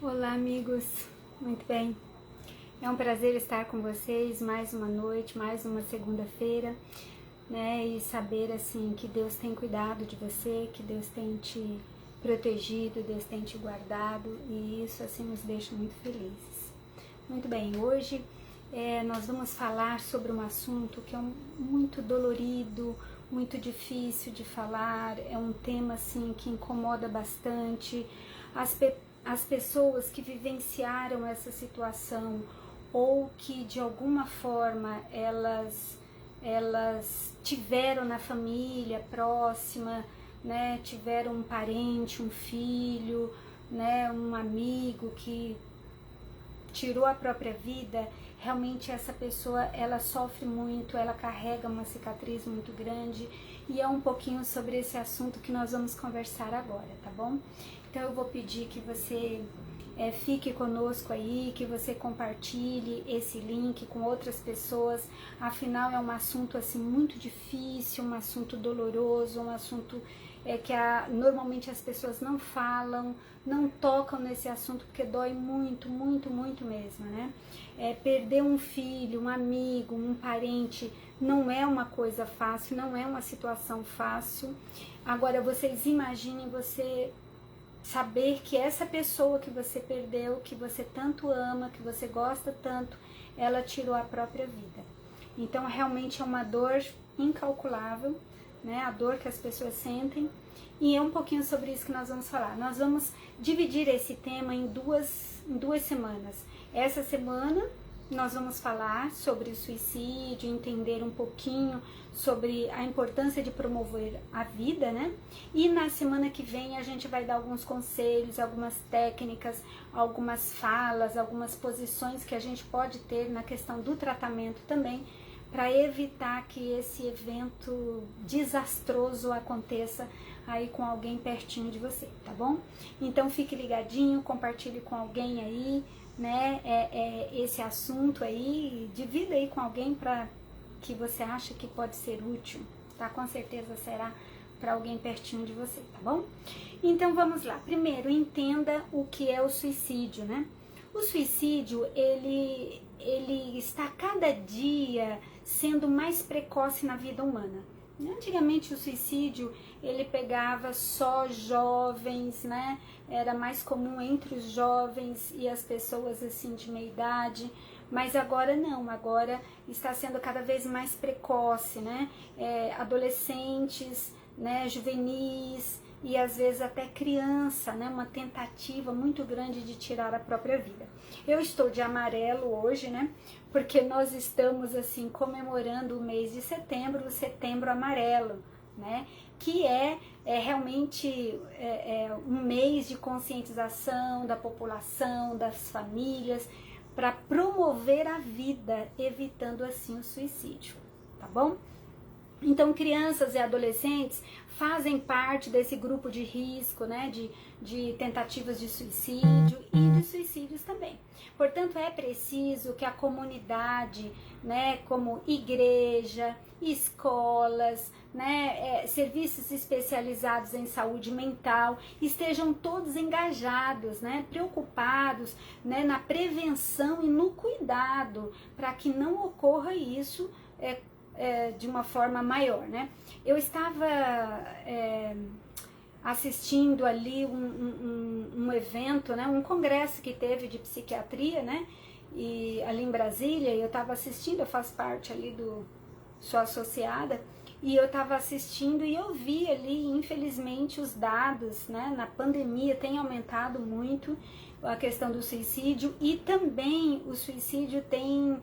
Olá, amigos. Muito bem. É um prazer estar com vocês mais uma noite, mais uma segunda-feira, né? E saber assim que Deus tem cuidado de você, que Deus tem te protegido, Deus tem te guardado, e isso assim nos deixa muito felizes. Muito bem. Hoje nós vamos falar sobre um assunto que é muito dolorido, muito difícil de falar. É um tema assim que incomoda bastante as pessoas que vivenciaram essa situação ou que de alguma forma elas tiveram na família próxima, né, tiveram um parente, um filho, né, um amigo que tirou a própria vida. Realmente essa pessoa, ela sofre muito, ela carrega uma cicatriz muito grande, e é um pouquinho sobre esse assunto que nós vamos conversar agora, tá bom? Então eu vou pedir que você fique conosco aí, que você compartilhe esse link com outras pessoas. Afinal é um assunto assim muito difícil, um assunto doloroso, um assunto que normalmente as pessoas não falam, não tocam nesse assunto porque dói muito, muito, muito mesmo, né? Perder um filho, um amigo, um parente não é uma coisa fácil, não é uma situação fácil. Agora vocês imaginem você saber que essa pessoa que você perdeu, que você tanto ama, que você gosta tanto, ela tirou a própria vida. Então realmente é uma dor incalculável, né? A dor que as pessoas sentem, e é um pouquinho sobre isso que nós vamos falar. Nós vamos dividir esse tema em duas semanas. Essa semana nós vamos falar sobre o suicídio, entender um pouquinho sobre a importância de promover a vida, né? E na semana que vem a gente vai dar alguns conselhos, algumas técnicas, algumas falas, algumas posições que a gente pode ter na questão do tratamento também, para evitar que esse evento desastroso aconteça aí com alguém pertinho de você, tá bom? Então fique ligadinho, compartilhe com alguém aí, né, esse assunto aí, divida aí com alguém para que você acha que pode ser útil, tá? Com certeza será para alguém pertinho de você, tá bom? Então vamos lá. Primeiro, entenda o que é o suicídio, né? O suicídio, ele está cada dia sendo mais precoce na vida humana. Antigamente o suicídio, ele pegava só jovens, né? Era mais comum entre os jovens e as pessoas assim de meia idade, mas agora não, agora está sendo cada vez mais precoce, né? Adolescentes, né? Juvenis e às vezes até criança, né? Uma tentativa muito grande de tirar a própria vida. Eu estou de amarelo hoje, né? Porque nós estamos assim comemorando o mês de setembro, o Setembro Amarelo, né? Que é realmente um mês de conscientização da população, das famílias, para promover a vida, evitando assim o suicídio, tá bom? Então, crianças e adolescentes fazem parte desse grupo de risco, né, de tentativas de suicídio e de suicídios também. Portanto, é preciso que a comunidade, né, como igreja, escolas, né, serviços especializados em saúde mental, estejam todos engajados, né, preocupados, né, na prevenção e no cuidado para que não ocorra isso de uma forma maior, né? Eu estava assistindo ali um evento, né? Um congresso que teve de psiquiatria, né? E ali em Brasília, eu estava assistindo, eu faço parte ali sou associada, e eu estava assistindo e eu vi ali, infelizmente, os dados, né? Na pandemia tem aumentado muito a questão do suicídio, e também o suicídio tem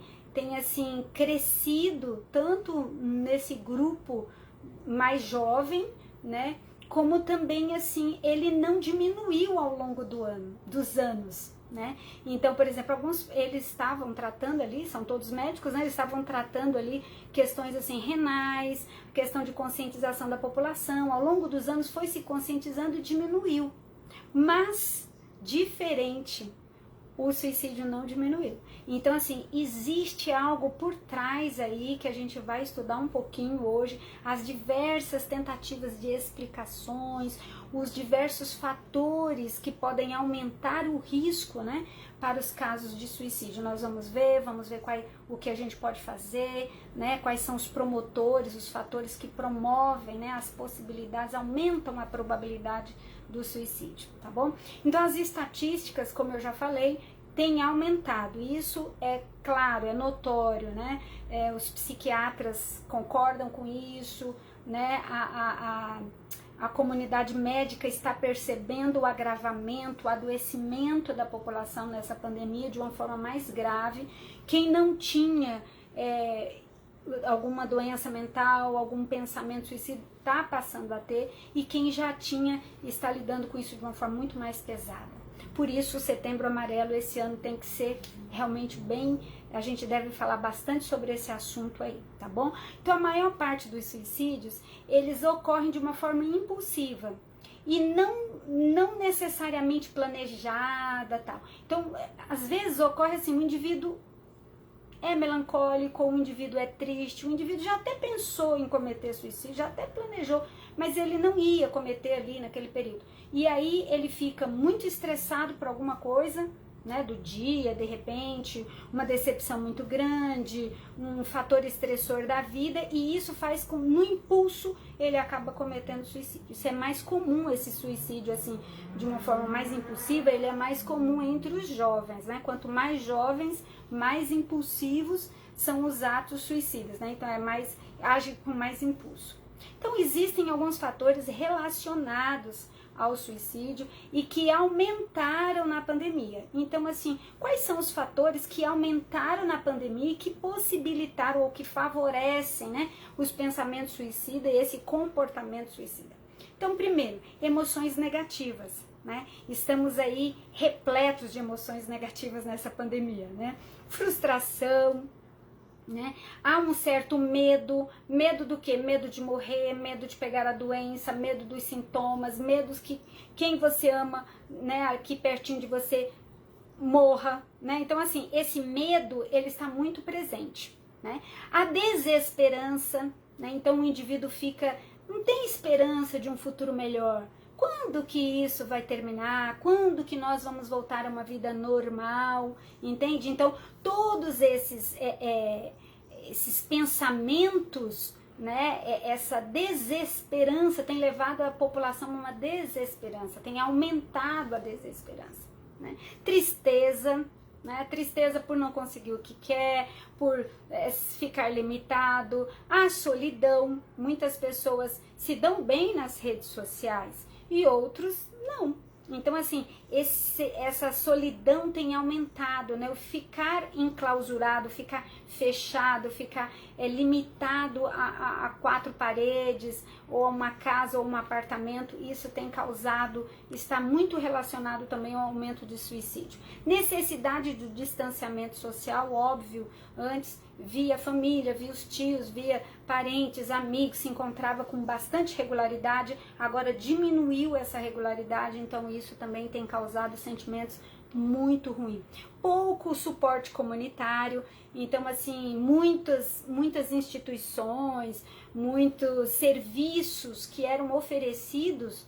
assim crescido tanto nesse grupo mais jovem, né, como também assim ele não diminuiu ao longo dos anos, né? Então, por exemplo, alguns eles estavam tratando ali, são todos médicos, né? Eles estavam tratando ali questões assim renais, questão de conscientização da população. Ao longo dos anos foi se conscientizando e diminuiu. Mas diferente o suicídio não diminuiu. Então, assim, existe algo por trás aí que a gente vai estudar um pouquinho hoje, as diversas tentativas de explicações, os diversos fatores que podem aumentar o risco, né, para os casos de suicídio. Nós vamos ver o que a gente pode fazer, né, quais são os promotores, os fatores que promovem, né, as possibilidades, aumentam a probabilidade do suicídio, tá bom? Então as estatísticas, como eu já falei, têm aumentado, isso é claro, é notório, né? Os psiquiatras concordam com isso, né? A comunidade médica está percebendo o agravamento, o adoecimento da população nessa pandemia de uma forma mais grave. Quem não tinha alguma doença mental, algum pensamento suicida, está passando a ter, e quem já tinha está lidando com isso de uma forma muito mais pesada. Por isso, o Setembro Amarelo esse ano tem que ser realmente bem, a gente deve falar bastante sobre esse assunto aí, tá bom? Então, a maior parte dos suicídios, eles ocorrem de uma forma impulsiva e não necessariamente planejada, tal. Então, às vezes ocorre assim, o indivíduo é melancólico, o indivíduo é triste, o indivíduo já até pensou em cometer suicídio, já até planejou, mas ele não ia cometer ali naquele período. E aí ele fica muito estressado por alguma coisa, né, do dia, de repente, uma decepção muito grande, um fator estressor da vida, e isso faz com, no impulso, ele acaba cometendo suicídio. Isso é mais comum, esse suicídio, assim, de uma forma mais impulsiva, ele é mais comum entre os jovens, né? Quanto mais jovens, mais impulsivos são os atos suicidas, né? Então age com mais impulso. Então existem alguns fatores relacionados ao suicídio e que aumentaram na pandemia. Então, assim, quais são os fatores que aumentaram na pandemia e que possibilitaram ou que favorecem, né, os pensamentos suicidas e esse comportamento suicida? Então, primeiro, emoções negativas, né? Estamos aí repletos de emoções negativas nessa pandemia, né? Frustração, né? Há um certo medo do quê? Medo de morrer, medo de pegar a doença, medo dos sintomas, medos que quem você ama, né, aqui pertinho de você morra, né? Então, assim, esse medo, ele está muito presente, né? A desesperança, né? Então o indivíduo não tem esperança de um futuro melhor. Quando que isso vai terminar? Quando que nós vamos voltar a uma vida normal? Entende? Então, todos esses pensamentos, né, essa desesperança tem levado a população a uma desesperança, tem aumentado a desesperança, né? Tristeza, né? Tristeza por não conseguir o que quer, por ficar limitado, a solidão. Muitas pessoas se dão bem nas redes sociais e outros não. Então, assim, essa solidão tem aumentado, né? O ficar enclausurado, ficar fechado, ficar limitado a quatro paredes, ou a uma casa ou um apartamento, isso tem causado, está muito relacionado também ao aumento de suicídio. Necessidade do distanciamento social, óbvio, antes via família, via os tios, via parentes, amigos, se encontrava com bastante regularidade, agora diminuiu essa regularidade, então isso também tem causado sentimentos muito ruins. Pouco suporte comunitário, então assim, muitas instituições, muitos serviços que eram oferecidos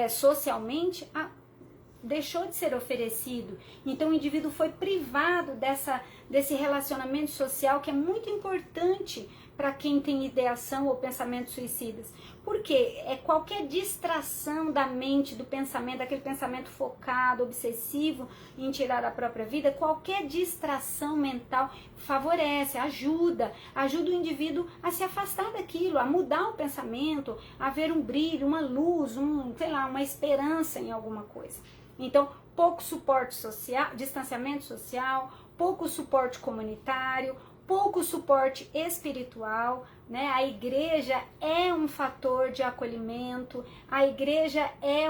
socialmente, deixou de ser oferecido. Então o indivíduo foi privado desse relacionamento social que é muito importante para quem tem ideação ou pensamentos suicidas. Porque qualquer distração da mente, do pensamento, daquele pensamento focado, obsessivo em tirar a própria vida, qualquer distração mental favorece, ajuda o indivíduo a se afastar daquilo, a mudar o pensamento, a ver um brilho, uma luz, uma esperança em alguma coisa. Então, pouco suporte social, distanciamento social, pouco suporte comunitário, pouco suporte espiritual, né? A igreja é um fator de acolhimento, a igreja é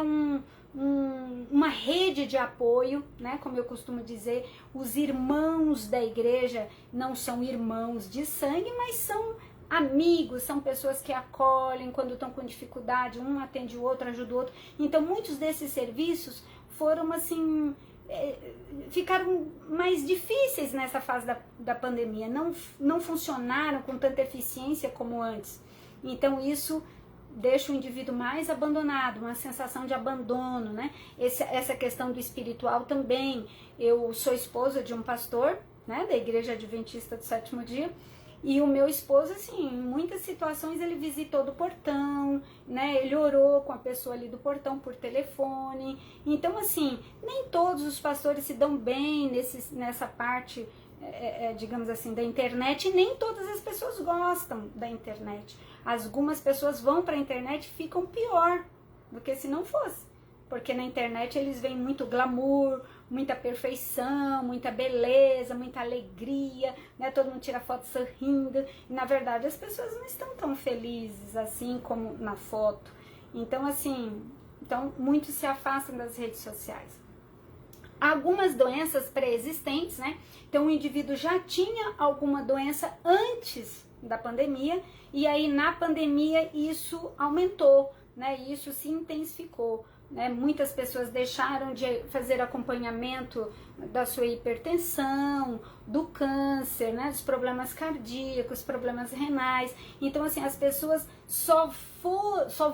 uma rede de apoio, né? Como eu costumo dizer, os irmãos da igreja não são irmãos de sangue, mas são amigos, são pessoas que acolhem quando estão com dificuldade, um atende o outro, ajuda o outro. Então, muitos desses serviços foram assim ficaram mais difíceis nessa fase da pandemia, não funcionaram com tanta eficiência como antes. Então isso deixa o indivíduo mais abandonado, uma sensação de abandono, né? Essa questão do espiritual também. Eu sou esposa de um pastor, né, da Igreja Adventista do Sétimo Dia, e o meu esposo, assim, em muitas situações ele visitou do portão, né, ele orou com a pessoa ali do portão por telefone. Então, assim, nem todos os pastores se dão bem nessa parte, digamos assim, da internet, e nem todas as pessoas gostam da internet. Algumas pessoas vão para a internet e ficam pior do que se não fosse. Porque na internet eles veem muito glamour, muita perfeição, muita beleza, muita alegria, né? Todo mundo tira foto sorrindo. E na verdade as pessoas não estão tão felizes assim como na foto. Então assim, muitos se afastam das redes sociais. Algumas doenças pré-existentes, né? Então o indivíduo já tinha alguma doença antes da pandemia, e aí na pandemia isso aumentou, né? Isso se intensificou. Né? Muitas pessoas deixaram de fazer acompanhamento da sua hipertensão, do câncer, né? Dos problemas cardíacos, problemas renais. Então, assim, as pessoas só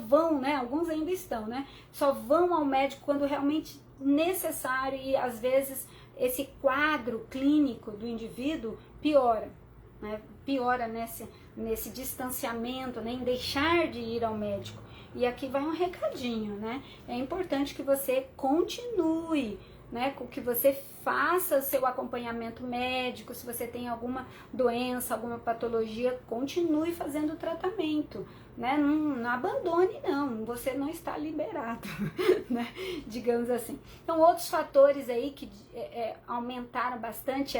vão, né? Alguns ainda estão, né? Só vão ao médico quando realmente necessário, e às vezes esse quadro clínico do indivíduo piora, né? Piora nesse distanciamento, né? Em deixar de ir ao médico. E aqui vai um recadinho, né? É importante que você continue, né? Que você faça seu acompanhamento médico. Se você tem alguma doença, alguma patologia, continue fazendo o tratamento, né? Não abandone, não. Você não está liberado, né? Digamos assim. Então, outros fatores aí que aumentaram bastante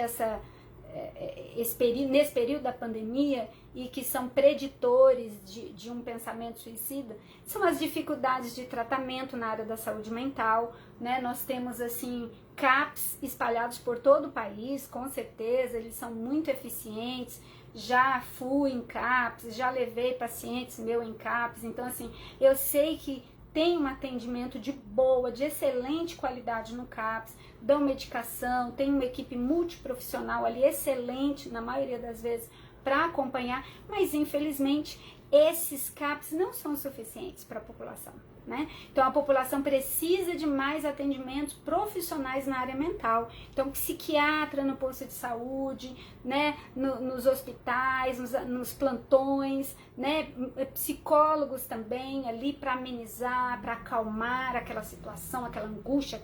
nesse período da pandemia e que são preditores de um pensamento suicida, são as dificuldades de tratamento na área da saúde mental, né? Nós temos, assim, CAPs espalhados por todo o país, com certeza, eles são muito eficientes. Já fui em CAPs, já levei pacientes meu em CAPs, então, assim, eu sei que tem um atendimento de excelente qualidade no CAPs, dão medicação, tem uma equipe multiprofissional ali, excelente na maioria das vezes, para acompanhar, mas infelizmente esses CAPs não são suficientes para a população, né? Então a população precisa de mais atendimentos profissionais na área mental. Então psiquiatra no posto de saúde, né? Nos hospitais, nos plantões, né? Psicólogos também ali para amenizar, para acalmar aquela situação, aquela angústia,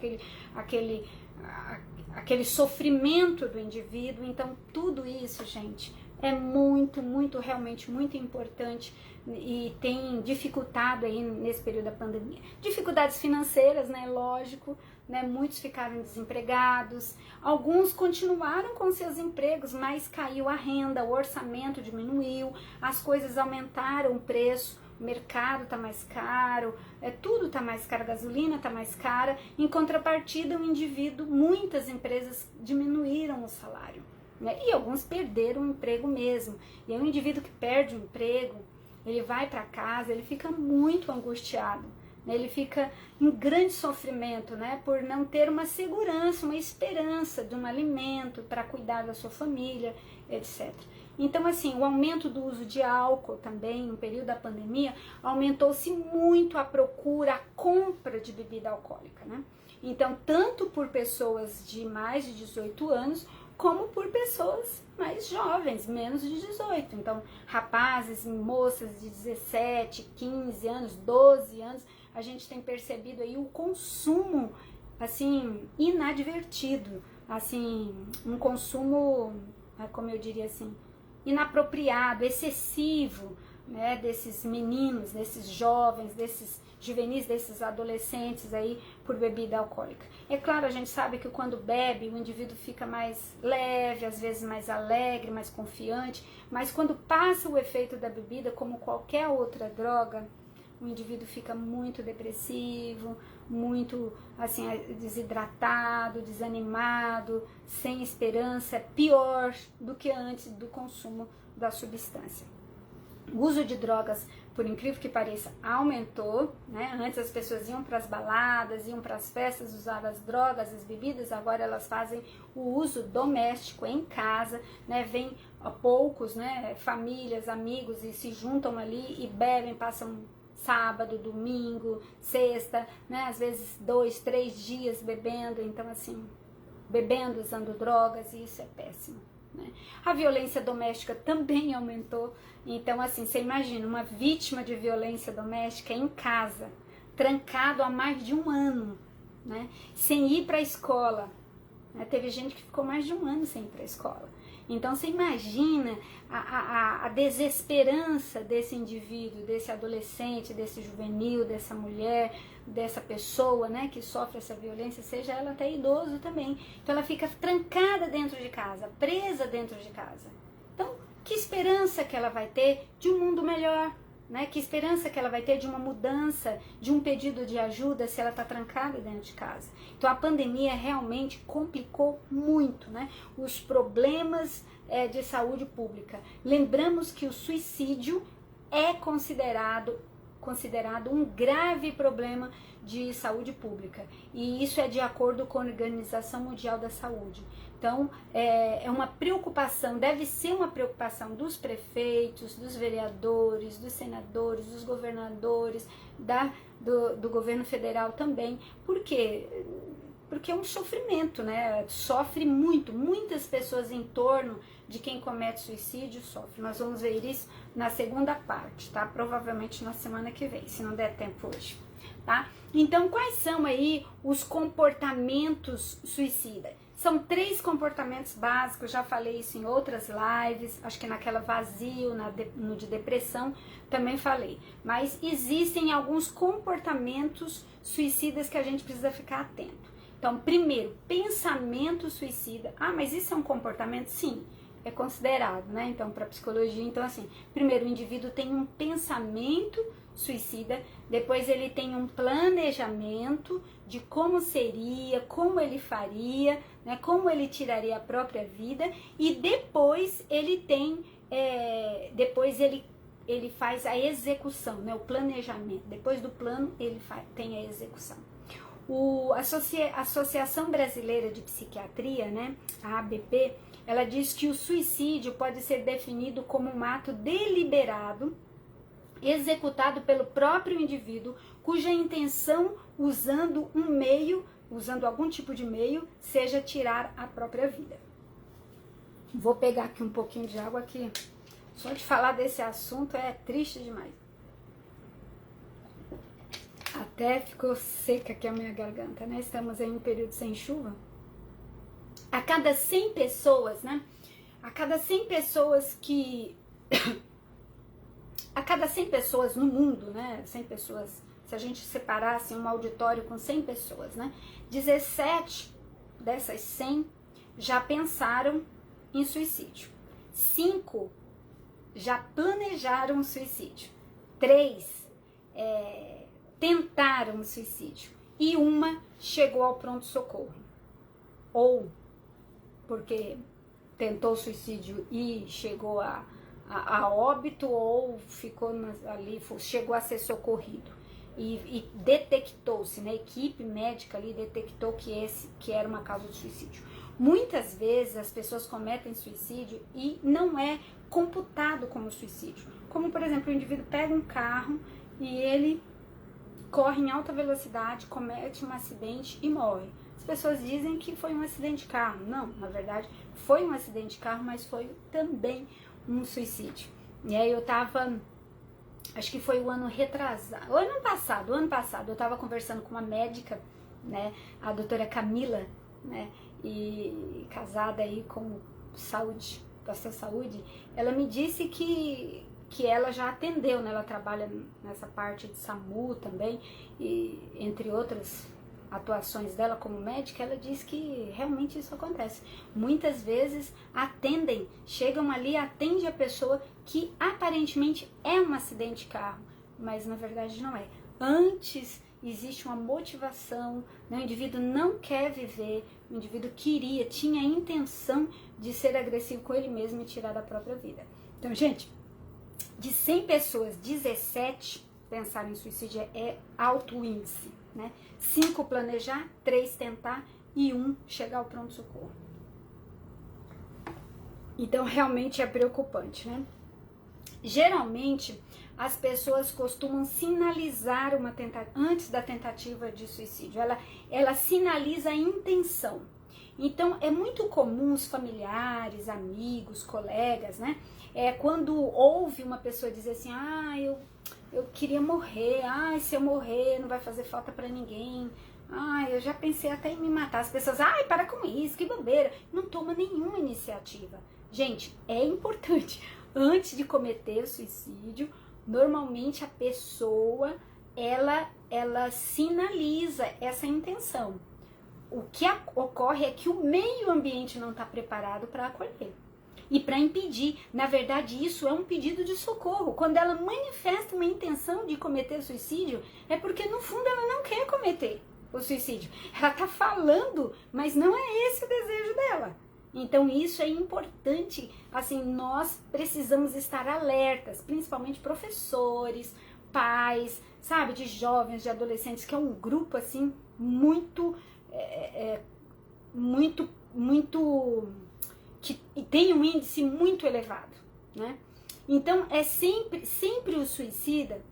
aquele sofrimento do indivíduo. Então tudo isso, gente, é muito, realmente muito importante e tem dificultado aí nesse período da pandemia. Dificuldades financeiras, né, lógico, né, muitos ficaram desempregados, alguns continuaram com seus empregos, mas caiu a renda, o orçamento diminuiu, as coisas aumentaram o preço, o mercado tá mais caro, tudo tá mais caro, a gasolina tá mais cara. Em contrapartida, o indivíduo, muitas empresas diminuíram o salário, né? E alguns perderam o emprego mesmo. E aí o indivíduo que perde o emprego, ele vai para casa, ele fica muito angustiado, né? Ele fica em grande sofrimento, né? Por não ter uma segurança, uma esperança de um alimento para cuidar da sua família, etc. Então, assim, o aumento do uso de álcool também, no período da pandemia, aumentou-se muito a procura, a compra de bebida alcoólica, né? Então, tanto por pessoas de mais de 18 anos, como por pessoas mais jovens, menos de 18. Então, rapazes e moças de 17, 15 anos, 12 anos, a gente tem percebido aí o consumo, assim, inadvertido, assim, um consumo, como eu diria assim, inapropriado, excessivo, né, desses meninos, desses jovens, desses juvenis, desses adolescentes aí por bebida alcoólica. É claro, a gente sabe que quando bebe o indivíduo fica mais leve, às vezes mais alegre, mais confiante, mas quando passa o efeito da bebida, como qualquer outra droga, o indivíduo fica muito depressivo, muito assim desidratado, desanimado, sem esperança, pior do que antes do consumo da substância. O uso de drogas, por incrível que pareça, aumentou, né? Antes as pessoas iam para as baladas, iam para as festas, usavam as drogas, as bebidas, agora elas fazem o uso doméstico em casa, né? Vem a poucos, né? Famílias, amigos e se juntam ali e bebem, passam sábado, domingo, sexta, né? Às vezes 2, 3 dias bebendo, então assim, bebendo, usando drogas, e isso é péssimo. Né? A violência doméstica também aumentou, então assim, você imagina uma vítima de violência doméstica em casa, trancado há mais de 1 ano, né? Sem ir para a escola, né? Teve gente que ficou mais de 1 ano sem ir para a escola. Então você imagina a desesperança desse indivíduo, desse adolescente, desse juvenil, dessa mulher, dessa pessoa, né, que sofre essa violência, seja ela até idoso também. Então ela fica trancada dentro de casa, presa dentro de casa. Então, que esperança que ela vai ter de um mundo melhor? Né? Que esperança que ela vai ter de uma mudança, de um pedido de ajuda se ela está trancada dentro de casa. Então a pandemia realmente complicou muito, né? Os problemas de saúde pública. Lembramos que o suicídio é considerado um grave problema de saúde pública, e isso é de acordo com a Organização Mundial da Saúde. Então, é uma preocupação, deve ser uma preocupação dos prefeitos, dos vereadores, dos senadores, dos governadores, do governo federal também. Por quê? Porque é um sofrimento, né? Sofre muito, muitas pessoas em torno de quem comete suicídio sofrem. Nós vamos ver isso na segunda parte, tá? Provavelmente na semana que vem, se não der tempo hoje, tá? Então, quais são aí os comportamentos suicidas? São 3 comportamentos básicos, já falei isso em outras lives, acho que naquela vazio, no de depressão, também falei. Mas existem alguns comportamentos suicidas que a gente precisa ficar atento. Então, primeiro, pensamento suicida. Ah, mas isso é um comportamento? Sim, é considerado, né? Então, para psicologia, então assim, primeiro o indivíduo tem um pensamento suicida, depois ele tem um planejamento de como seria, como ele faria, né? Como ele tiraria a própria vida, e depois ele tem, ele faz a execução, né? O planejamento. Depois do plano, ele tem a execução. A Associação Brasileira de Psiquiatria, né, a ABP, ela diz que o suicídio pode ser definido como um ato deliberado, executado pelo próprio indivíduo, cuja intenção, usando algum tipo de meio, seja tirar a própria vida. Vou pegar aqui um pouquinho de água aqui. Só de falar desse assunto é triste demais. Até ficou seca aqui a minha garganta, né? Estamos em um período sem chuva. A cada 100 pessoas, né? A cada 100 pessoas que... a cada 100 pessoas no mundo, né? 100 pessoas, se a gente separasse um auditório com 100 pessoas, né? 17 dessas 100 já pensaram em suicídio. 5 já planejaram o suicídio. 3 tentaram o suicídio. E 1 chegou ao pronto-socorro. Ou porque tentou suicídio e chegou a óbito, ou ficou ali, chegou a ser socorrido. E detectou-se, né? A equipe médica ali detectou que era uma causa de suicídio. Muitas vezes as pessoas cometem suicídio e não é computado como suicídio. Como, por exemplo, o indivíduo pega um carro e ele corre em alta velocidade, comete um acidente e morre. As pessoas dizem que foi um acidente de carro. Não, na verdade, foi um acidente de carro, mas foi também um suicídio. E aí eu tava, acho que foi o ano retrasado, o ano passado, eu tava conversando com uma médica, né, a doutora Camila, né, e casada aí com saúde, pastor saúde, ela me disse que ela já atendeu, né, ela trabalha nessa parte de SAMU também, e entre outras atuações dela como médica, ela diz que realmente isso acontece. Muitas vezes chegam ali, atende a pessoa que aparentemente é um acidente de carro, mas na verdade não é. Antes existe uma motivação, né? O indivíduo não quer viver, o indivíduo tinha a intenção de ser agressivo com ele mesmo e tirar da própria vida. Então, gente, De 100 pessoas, 17 pensaram em suicídio, é alto índice, né? 5 planejar, 3 tentar e 1 chegar ao pronto-socorro. Então, realmente é preocupante, né? Geralmente, as pessoas costumam sinalizar uma tentativa, antes da tentativa de suicídio, ela sinaliza a intenção. Então, é muito comum os familiares, amigos, colegas, né? Quando ouve uma pessoa dizer assim, eu queria morrer, se eu morrer não vai fazer falta pra ninguém, eu já pensei até em me matar. As pessoas, para com isso, que bobeira. Não toma nenhuma iniciativa. Gente, é importante, antes de cometer o suicídio, normalmente a pessoa, ela sinaliza essa intenção. O que ocorre é que o meio ambiente não está preparado para acolher e para impedir. Na verdade, isso é um pedido de socorro. Quando ela manifesta uma intenção de cometer suicídio, é porque no fundo ela não quer cometer o suicídio. Ela está falando, mas não é esse o desejo dela. Então isso é importante, assim, nós precisamos estar alertas, principalmente professores, pais, sabe, de jovens, de adolescentes, que é um grupo, assim, muito que tem um índice muito elevado, né? Então é sempre o suicida,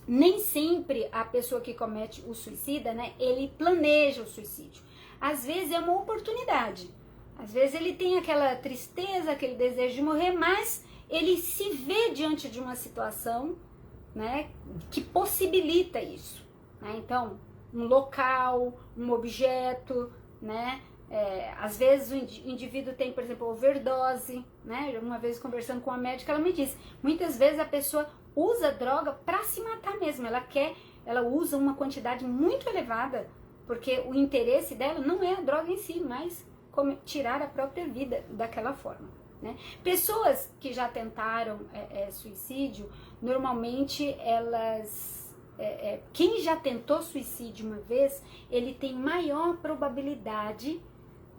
nem sempre a pessoa que comete o suicida, né, ele planeja o suicídio. Às vezes é uma oportunidade, às vezes ele tem aquela tristeza, aquele desejo de morrer, mas ele se vê diante de uma situação, né, que possibilita isso, né? Então, um local, um objeto, né? Às vezes o indivíduo tem, por exemplo, overdose, né? Uma vez conversando com a médica, ela me disse, muitas vezes a pessoa usa droga para se matar mesmo, ela usa uma quantidade muito elevada, porque o interesse dela não é a droga em si, mas como tirar a própria vida daquela forma, né? Pessoas que já tentaram suicídio, normalmente quem já tentou suicídio uma vez, ele tem maior probabilidade,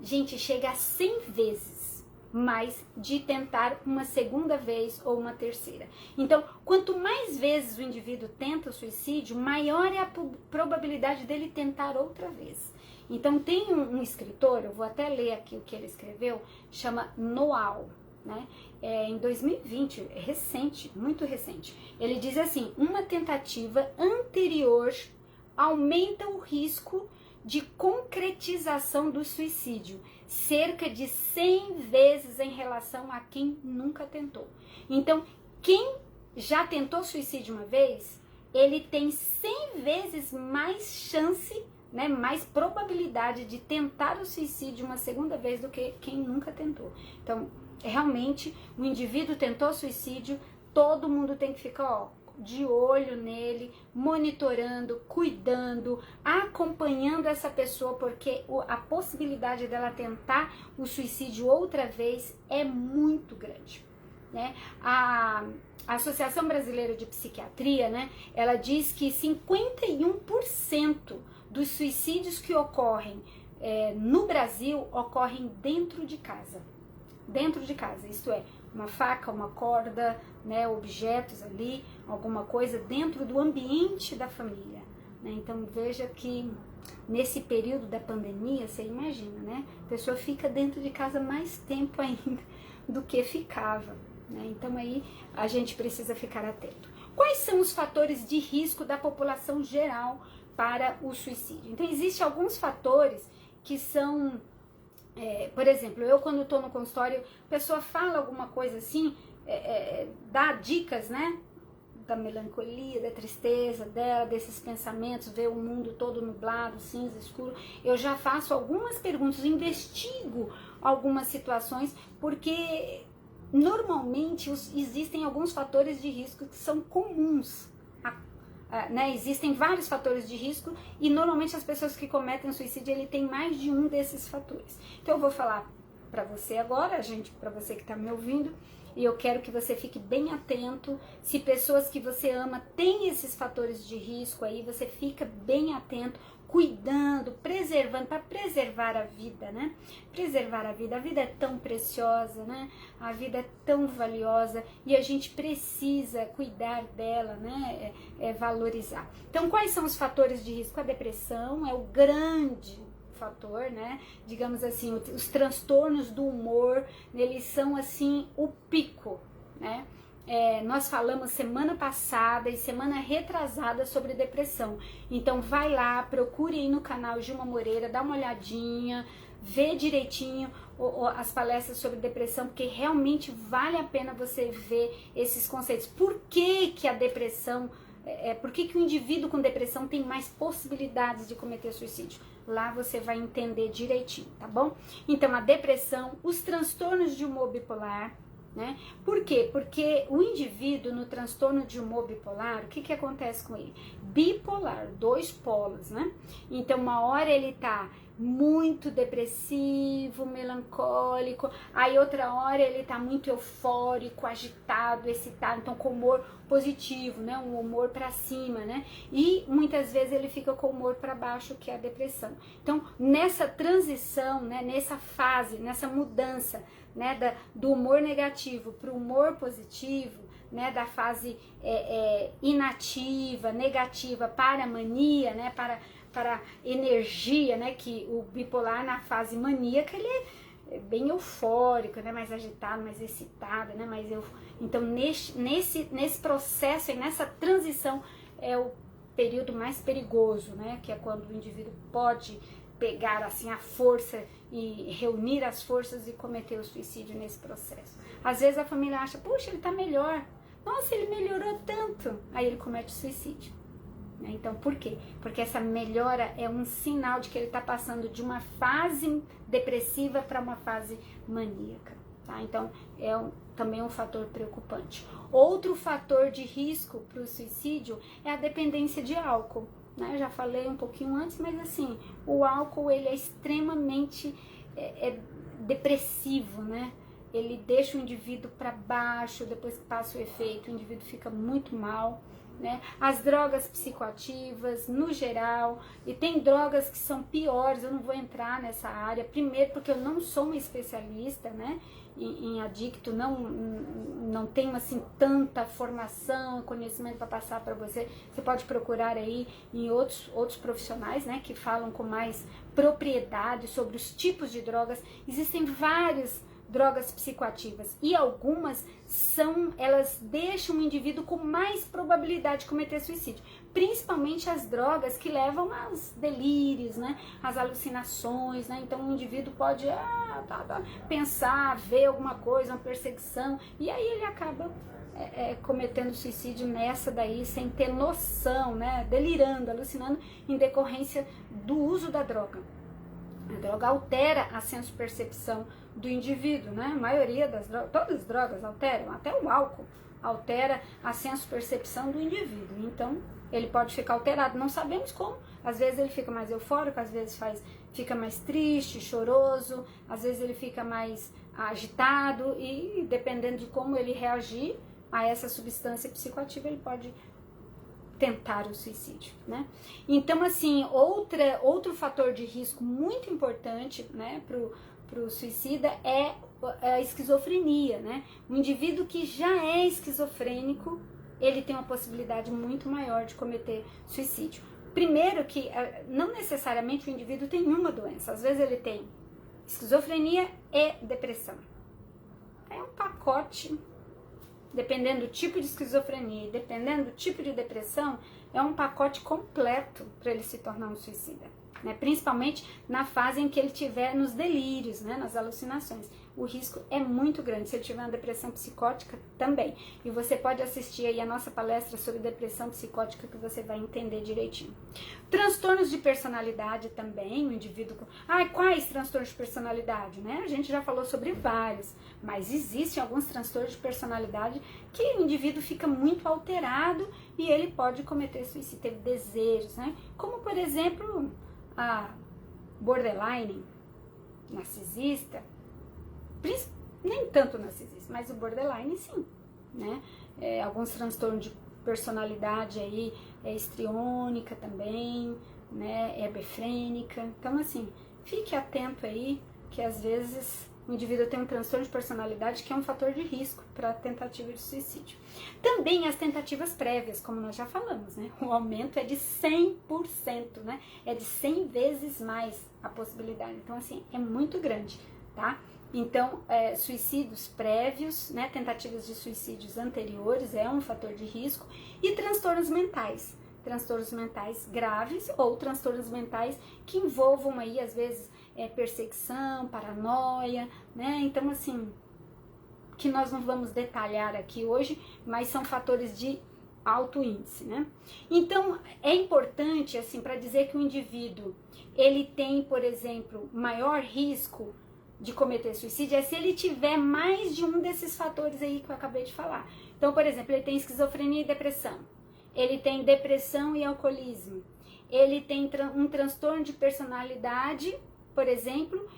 gente, chega a 100 vezes mais de tentar uma segunda vez ou uma terceira. Então, quanto mais vezes o indivíduo tenta o suicídio, maior é a probabilidade dele tentar outra vez. Então, tem um escritor, eu vou até ler aqui o que ele escreveu, chama Noal, né? Em 2020, é recente, muito recente. Ele diz assim, uma tentativa anterior aumenta o risco de concretização do suicídio, cerca de 100 vezes em relação a quem nunca tentou. Então, quem já tentou suicídio uma vez, ele tem 100 vezes mais chance, né, mais probabilidade de tentar o suicídio uma segunda vez do que quem nunca tentou. Então, realmente, o indivíduo tentou suicídio, todo mundo tem que ficar, de olho nele, monitorando, cuidando, acompanhando essa pessoa, porque a possibilidade dela tentar o suicídio outra vez é muito grande, né? A Associação Brasileira de Psiquiatria, né, ela diz que 51% dos suicídios que ocorrem no Brasil ocorrem dentro de casa. Dentro de casa, isto é, uma faca, uma corda, né, objetos ali, alguma coisa dentro do ambiente da família, né? Então veja que nesse período da pandemia, você imagina, né, a pessoa fica dentro de casa mais tempo ainda do que ficava, né? Então aí a gente precisa ficar atento. Quais são os fatores de risco da população geral para o suicídio? Então existem alguns fatores que são... por exemplo, eu quando estou no consultório, a pessoa fala alguma coisa assim, dá dicas, né, da melancolia, da tristeza dela, desses pensamentos, ver o mundo todo nublado, cinza, escuro. Eu já faço algumas perguntas, investigo algumas situações, porque normalmente existem alguns fatores de risco que são comuns, né? Existem vários fatores de risco e normalmente as pessoas que cometem suicídio, ele tem mais de um desses fatores. Então eu vou falar para você agora, para você que está me ouvindo, e eu quero que você fique bem atento. Se pessoas que você ama têm esses fatores de risco aí, você fica bem atento, cuidando, preservando, para preservar a vida, né? Preservar a vida é tão preciosa, né? A vida é tão valiosa e a gente precisa cuidar dela, né? Valorizar. Então, quais são os fatores de risco? A depressão é o grande fator, né? Digamos assim, os transtornos do humor, eles são assim o pico, né? Nós falamos semana passada e semana retrasada sobre depressão. Então vai lá, procure aí no canal Gilma Moreira, dá uma olhadinha, vê direitinho as palestras sobre depressão, porque realmente vale a pena você ver esses conceitos. Por que que a depressão, por que que o indivíduo com depressão tem mais possibilidades de cometer suicídio? Lá você vai entender direitinho, tá bom? Então a depressão, os transtornos de humor bipolar, né? Por quê? Porque o indivíduo no transtorno de humor bipolar, o que que acontece com ele? Bipolar, 2 polos, né? Então uma hora ele tá muito depressivo, melancólico, aí outra hora ele tá muito eufórico, agitado, excitado, então com humor positivo, né? Um humor para cima, né? E muitas vezes ele fica com o humor para baixo, que é a depressão. Então, nessa transição, né, nessa fase, nessa mudança, né, do humor negativo para o humor positivo, né, da fase inativa, negativa para a mania, né, para energia, né, que o bipolar na fase maníaca ele é bem eufórico, né, mais agitado, mais excitado, né, então nesse processo e nessa transição é o período mais perigoso, né, que é quando o indivíduo pode pegar assim a força e reunir as forças e cometer o suicídio nesse processo. Às vezes a família acha, puxa, ele tá melhor, nossa, ele melhorou tanto, aí ele comete o suicídio. Então, por quê? Porque essa melhora é um sinal de que ele está passando de uma fase depressiva para uma fase maníaca, tá? Então, também um fator preocupante. Outro fator de risco para o suicídio é a dependência de álcool, né? Eu já falei um pouquinho antes, mas assim, o álcool ele é extremamente depressivo, né? Ele deixa o indivíduo para baixo, depois que passa o efeito, o indivíduo fica muito mal, né? As drogas psicoativas, no geral, e tem drogas que são piores, eu não vou entrar nessa área, primeiro porque eu não sou uma especialista, né, em adicto, não tenho assim tanta formação, conhecimento para passar para você. Você pode procurar aí em outros profissionais, né, que falam com mais propriedade sobre os tipos de drogas. Existem várias drogas psicoativas e algumas elas deixam o indivíduo com mais probabilidade de cometer suicídio, principalmente as drogas que levam aos delírios, né, às alucinações, né? Então o indivíduo pode pensar, ver alguma coisa, uma perseguição, e aí ele acaba cometendo suicídio nessa daí, sem ter noção, né, delirando, alucinando em decorrência do uso da droga. A droga altera a senso-percepção do indivíduo, né? A maioria das drogas, todas as drogas alteram, até o álcool altera a senso-percepção do indivíduo. Então, ele pode ficar alterado, não sabemos como. Às vezes ele fica mais eufórico, às vezes fica mais triste, choroso, às vezes ele fica mais agitado e dependendo de como ele reagir a essa substância psicoativa, ele pode tentar o suicídio, né? Então, assim, outro fator de risco muito importante, né, pro suicida é a esquizofrenia, né? Um indivíduo que já é esquizofrênico, ele tem uma possibilidade muito maior de cometer suicídio. Primeiro que não necessariamente o indivíduo tem uma doença, às vezes ele tem esquizofrenia e depressão. É um pacote. Dependendo do tipo de esquizofrenia, dependendo do tipo de depressão, é um pacote completo para ele se tornar um suicida, né? Principalmente na fase em que ele estiver nos delírios, né? Nas alucinações. O risco é muito grande, se ele tiver uma depressão psicótica também. E você pode assistir aí a nossa palestra sobre depressão psicótica que você vai entender direitinho. Transtornos de personalidade também, o indivíduo com... quais transtornos de personalidade, né? A gente já falou sobre vários, mas existem alguns transtornos de personalidade que o indivíduo fica muito alterado e ele pode cometer suicídio, ter desejos, né? Como, por exemplo, a borderline, narcisista, nem tanto narcisista, mas o borderline sim, né? Alguns transtornos de personalidade aí, histriônica também, né, hebefrênica. Então, assim, fique atento aí, que às vezes o indivíduo tem um transtorno de personalidade que é um fator de risco para a tentativa de suicídio. Também as tentativas prévias, como nós já falamos, né? O aumento é de 100%, né? É de 100 vezes mais a possibilidade. Então, assim, é muito grande, tá? Então, suicídios prévios, né? Tentativas de suicídios anteriores é um fator de risco. E transtornos mentais graves ou transtornos mentais que envolvam aí, às vezes, perseguição, paranoia, né? Então, assim, que nós não vamos detalhar aqui hoje, mas são fatores de alto índice, né? Então, é importante, assim, para dizer que o indivíduo, ele tem, por exemplo, maior risco de cometer suicídio, é se ele tiver mais de um desses fatores aí que eu acabei de falar. Então, por exemplo, ele tem esquizofrenia e depressão, ele tem depressão e alcoolismo, ele tem um transtorno de personalidade, por exemplo,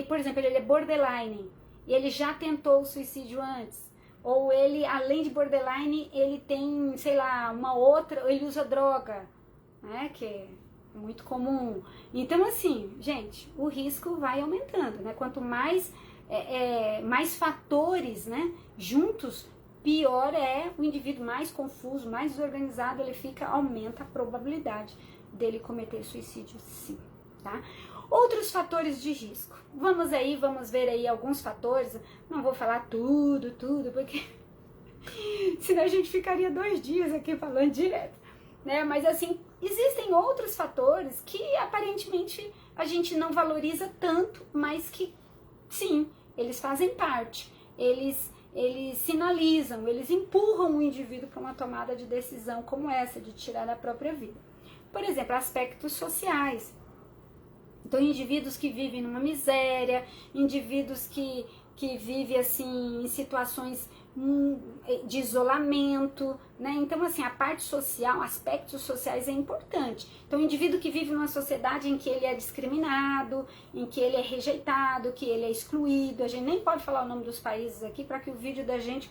por exemplo, ele é borderline, e ele já tentou o suicídio antes, ou ele, além de borderline, ele tem, sei lá, uma outra, ele usa droga, né, que é muito comum. Então, assim, gente, o risco vai aumentando, né, quanto mais, mais fatores, né, juntos, pior é o indivíduo, mais confuso, mais desorganizado ele fica, aumenta a probabilidade dele cometer suicídio, sim, tá? Outros fatores de risco. Vamos ver aí alguns fatores. Não vou falar tudo, porque senão a gente ficaria 2 dias aqui falando direto, né? Mas assim, existem outros fatores que aparentemente a gente não valoriza tanto, mas que sim, eles fazem parte. Eles sinalizam, eles empurram o indivíduo para uma tomada de decisão como essa, de tirar a própria vida. Por exemplo, aspectos sociais. Então, indivíduos que vivem numa miséria, indivíduos que vivem assim, em situações de isolamento, né? Então, assim, a parte social, aspectos sociais é importante. Então, o indivíduo que vive numa sociedade em que ele é discriminado, em que ele é rejeitado, que ele é excluído, a gente nem pode falar o nome dos países aqui para que o vídeo da gente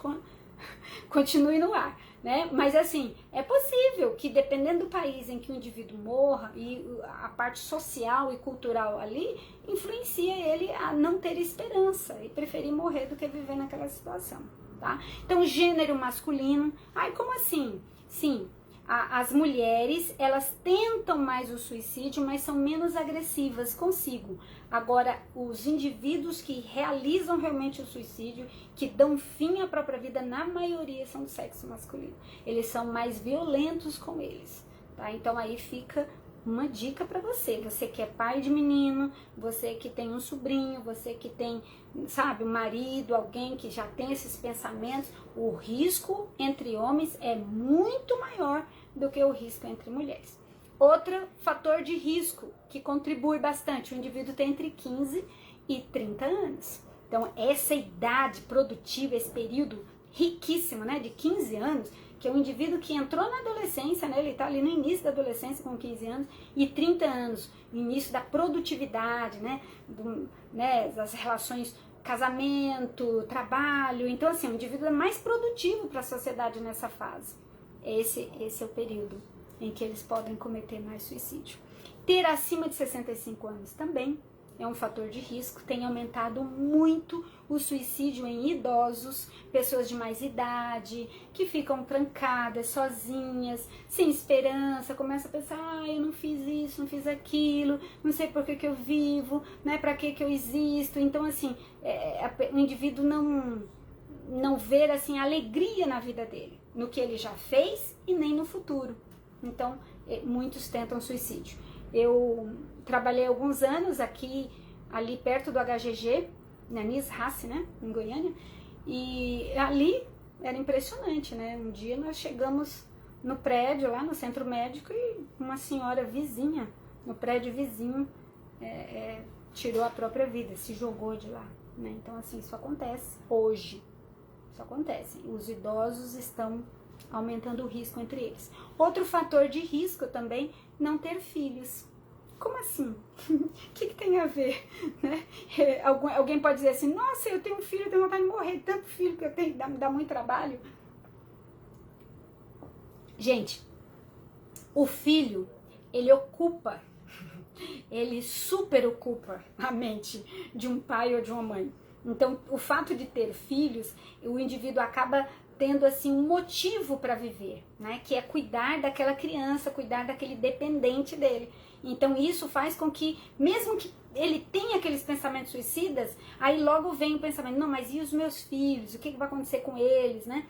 continue no ar, né? Mas assim, é possível que dependendo do país em que o indivíduo morra, e a parte social e cultural ali influencia ele a não ter esperança e preferir morrer do que viver naquela situação, tá? Então, gênero masculino, como assim? Sim, as mulheres, elas tentam mais o suicídio, mas são menos agressivas consigo. Agora, os indivíduos que realizam realmente o suicídio, que dão fim à própria vida, na maioria são do sexo masculino. Eles são mais violentos com eles, tá? Então aí fica uma dica para você que é pai de menino, você que tem um sobrinho, você que tem, sabe, um marido, alguém que já tem esses pensamentos, o risco entre homens é muito maior do que o risco entre mulheres. Outro fator de risco que contribui bastante, o indivíduo tem entre 15 e 30 anos. Então, essa idade produtiva, esse período riquíssimo, né, de 15 anos, que é um indivíduo que entrou na adolescência, né, ele está ali no início da adolescência com 15 anos, e 30 anos, no início da produtividade, né, das relações, casamento, trabalho. Então, assim, o indivíduo é mais produtivo para a sociedade nessa fase. Esse é o período em que eles podem cometer mais suicídio. Ter acima de 65 anos também é um fator de risco, tem aumentado muito o suicídio em idosos, pessoas de mais idade, que ficam trancadas, sozinhas, sem esperança, começa a pensar, eu não fiz isso, não fiz aquilo, não sei por que eu vivo, né, para que eu existo. Então, assim, o indivíduo não ver, assim, alegria na vida dele, no que ele já fez e nem no futuro. Então, muitos tentam suicídio. Eu trabalhei alguns anos ali perto do HGG, na Nisrace, né, em Goiânia, e ali era impressionante, né? Um dia nós chegamos no prédio, lá no centro médico, e uma senhora vizinha, no prédio vizinho, tirou a própria vida, se jogou de lá, né? Então, assim, isso acontece hoje, isso acontece. Os idosos estão aumentando o risco entre eles. Outro fator de risco também, não ter filhos. Como assim? O que tem a ver? Né? Alguém pode dizer assim, nossa, eu tenho um filho, eu tenho vontade de morrer, tanto filho que eu tenho, dá muito trabalho. Gente, o filho, ele ocupa, ele super ocupa a mente de um pai ou de uma mãe. Então, o fato de ter filhos, o indivíduo acaba tendo assim um motivo para viver, né? Que é cuidar daquela criança, cuidar daquele dependente dele. Então, isso faz com que, mesmo que ele tenha aqueles pensamentos suicidas, aí logo vem o pensamento, não, mas e os meus filhos? O que vai acontecer com eles, né?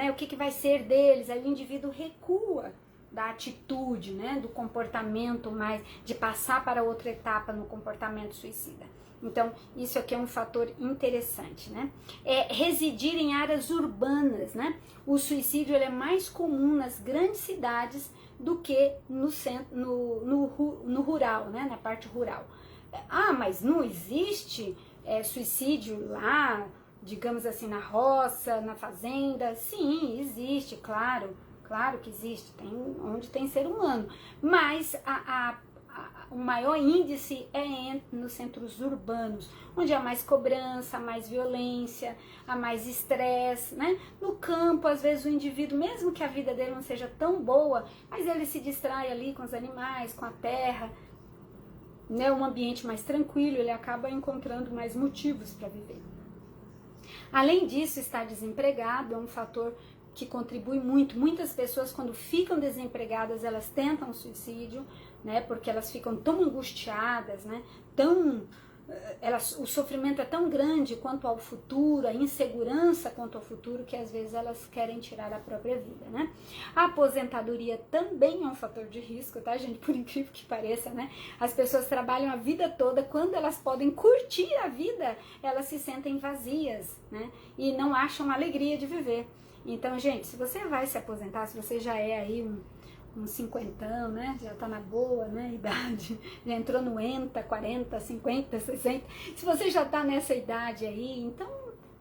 O que vai ser deles? Aí o indivíduo recua da atitude, né? Do comportamento mais, de passar para outra etapa no comportamento suicida. Então, isso aqui é um fator interessante, né? Residir em áreas urbanas, né? O suicídio ele é mais comum nas grandes cidades do que no rural, né? Na parte rural. Ah, mas não existe suicídio lá, digamos assim, na roça, na fazenda? Sim, existe, claro que existe, onde tem ser humano. Mas o maior índice é nos centros urbanos, onde há mais cobrança, há mais violência, há mais estresse, né? No campo, às vezes o indivíduo, mesmo que a vida dele não seja tão boa, mas ele se distrai ali com os animais, com a terra, né? Um ambiente mais tranquilo, ele acaba encontrando mais motivos para viver. Além disso, estar desempregado é um fator que contribui muito. Muitas pessoas, quando ficam desempregadas, elas tentam suicídio, né? Porque elas ficam tão angustiadas, né? O sofrimento é tão grande quanto ao futuro, a insegurança quanto ao futuro, que às vezes elas querem tirar a própria vida, né? A aposentadoria também é um fator de risco, tá, gente? Por incrível que pareça, né? As pessoas trabalham a vida toda, quando elas podem curtir a vida, elas se sentem vazias, né? E não acham alegria de viver. Então, gente, se você vai se aposentar, se você já é aí um cinquentão, né? Já tá na boa, né? Idade, já entrou no 40, 50, 60. Se você já tá nessa idade aí, então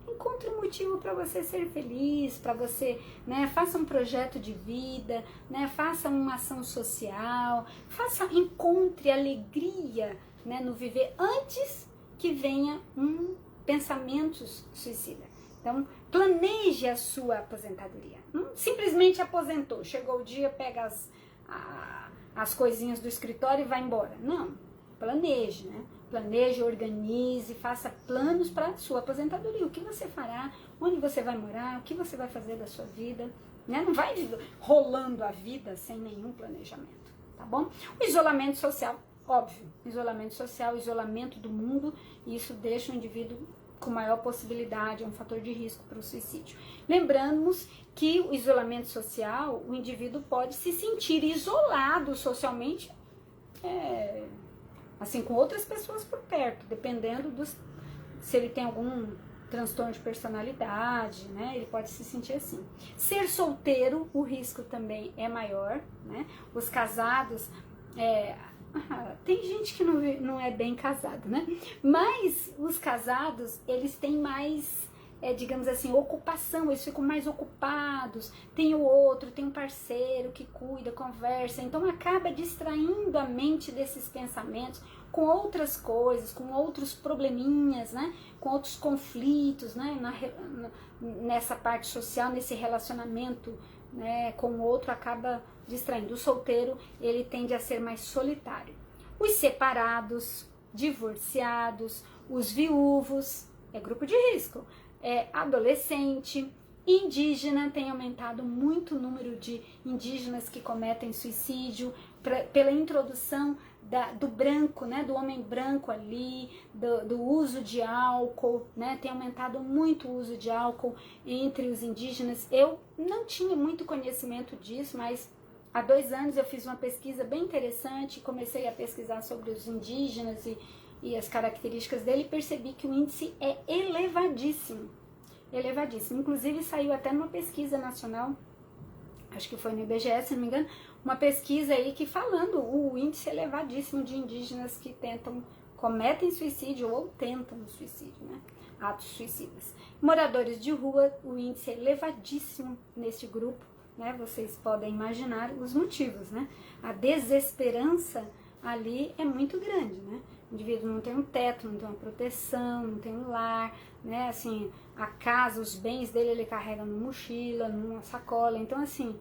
encontre um motivo para você ser feliz, para você, né? Faça um projeto de vida, né? Faça uma ação social, encontre alegria, né? No viver antes que venha um pensamento suicida. Então, planeje a sua aposentadoria. Não simplesmente aposentou, chegou o dia, pega as coisinhas do escritório e vai embora. Não, planeje, né? Planeje, organize, faça planos para a sua aposentadoria. O que você fará, onde você vai morar, o que você vai fazer da sua vida, né? Não vai rolando a vida sem nenhum planejamento, tá bom? O isolamento social, óbvio, isolamento social, isolamento do mundo, isso deixa o indivíduo com maior possibilidade, é um fator de risco para o suicídio. Lembramos que o isolamento social, o indivíduo pode se sentir isolado socialmente, assim, com outras pessoas por perto, dependendo se ele tem algum transtorno de personalidade, né? Ele pode se sentir assim. Ser solteiro, o risco também é maior, né? Os casados, tem gente que não é bem casado, né? Mas os casados, eles têm mais, digamos assim, ocupação, eles ficam mais ocupados, tem o outro, tem um parceiro que cuida, conversa, então acaba distraindo a mente desses pensamentos com outras coisas, com outros probleminhas, né? Com outros conflitos, né? Nessa parte social, nesse relacionamento, né, com o outro, acaba distraindo. O solteiro, ele tende a ser mais solitário. Os separados, divorciados, os viúvos, é grupo de risco. Adolescente, indígena, tem aumentado muito o número de indígenas que cometem suicídio pela introdução do branco, né, do homem branco ali, do uso de álcool, né, tem aumentado muito o uso de álcool entre os indígenas. Eu não tinha muito conhecimento disso, mas há 2 anos eu fiz uma pesquisa bem interessante, comecei a pesquisar sobre os indígenas e as características dele e percebi que o índice é elevadíssimo, elevadíssimo. Inclusive saiu até numa pesquisa nacional, acho que foi no IBGE, se não me engano, uma pesquisa aí que falando o índice elevadíssimo de indígenas que cometem suicídio ou tentam suicídio, né? Atos suicidas. Moradores de rua, o índice é elevadíssimo neste grupo, né? Vocês podem imaginar os motivos, né? A desesperança ali é muito grande, né? O indivíduo não tem um teto, não tem uma proteção, não tem um lar, né? Assim, a casa, os bens dele ele carrega numa mochila, numa sacola, então assim,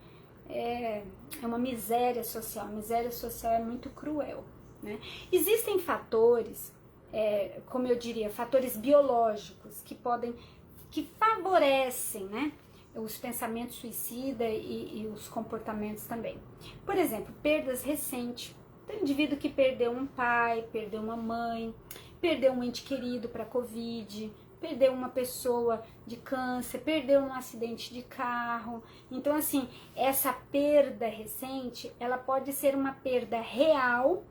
é uma miséria social. A miséria social é muito cruel, né? Existem fatores, como eu diria, fatores biológicos que favorecem, né, os pensamentos suicidas e os comportamentos também. Por exemplo, perdas recentes. Tem indivíduo que perdeu um pai, perdeu uma mãe, perdeu um ente querido para a Covid, perdeu uma pessoa de câncer, perdeu um acidente de carro. Então, assim, essa perda recente, ela pode ser uma perda real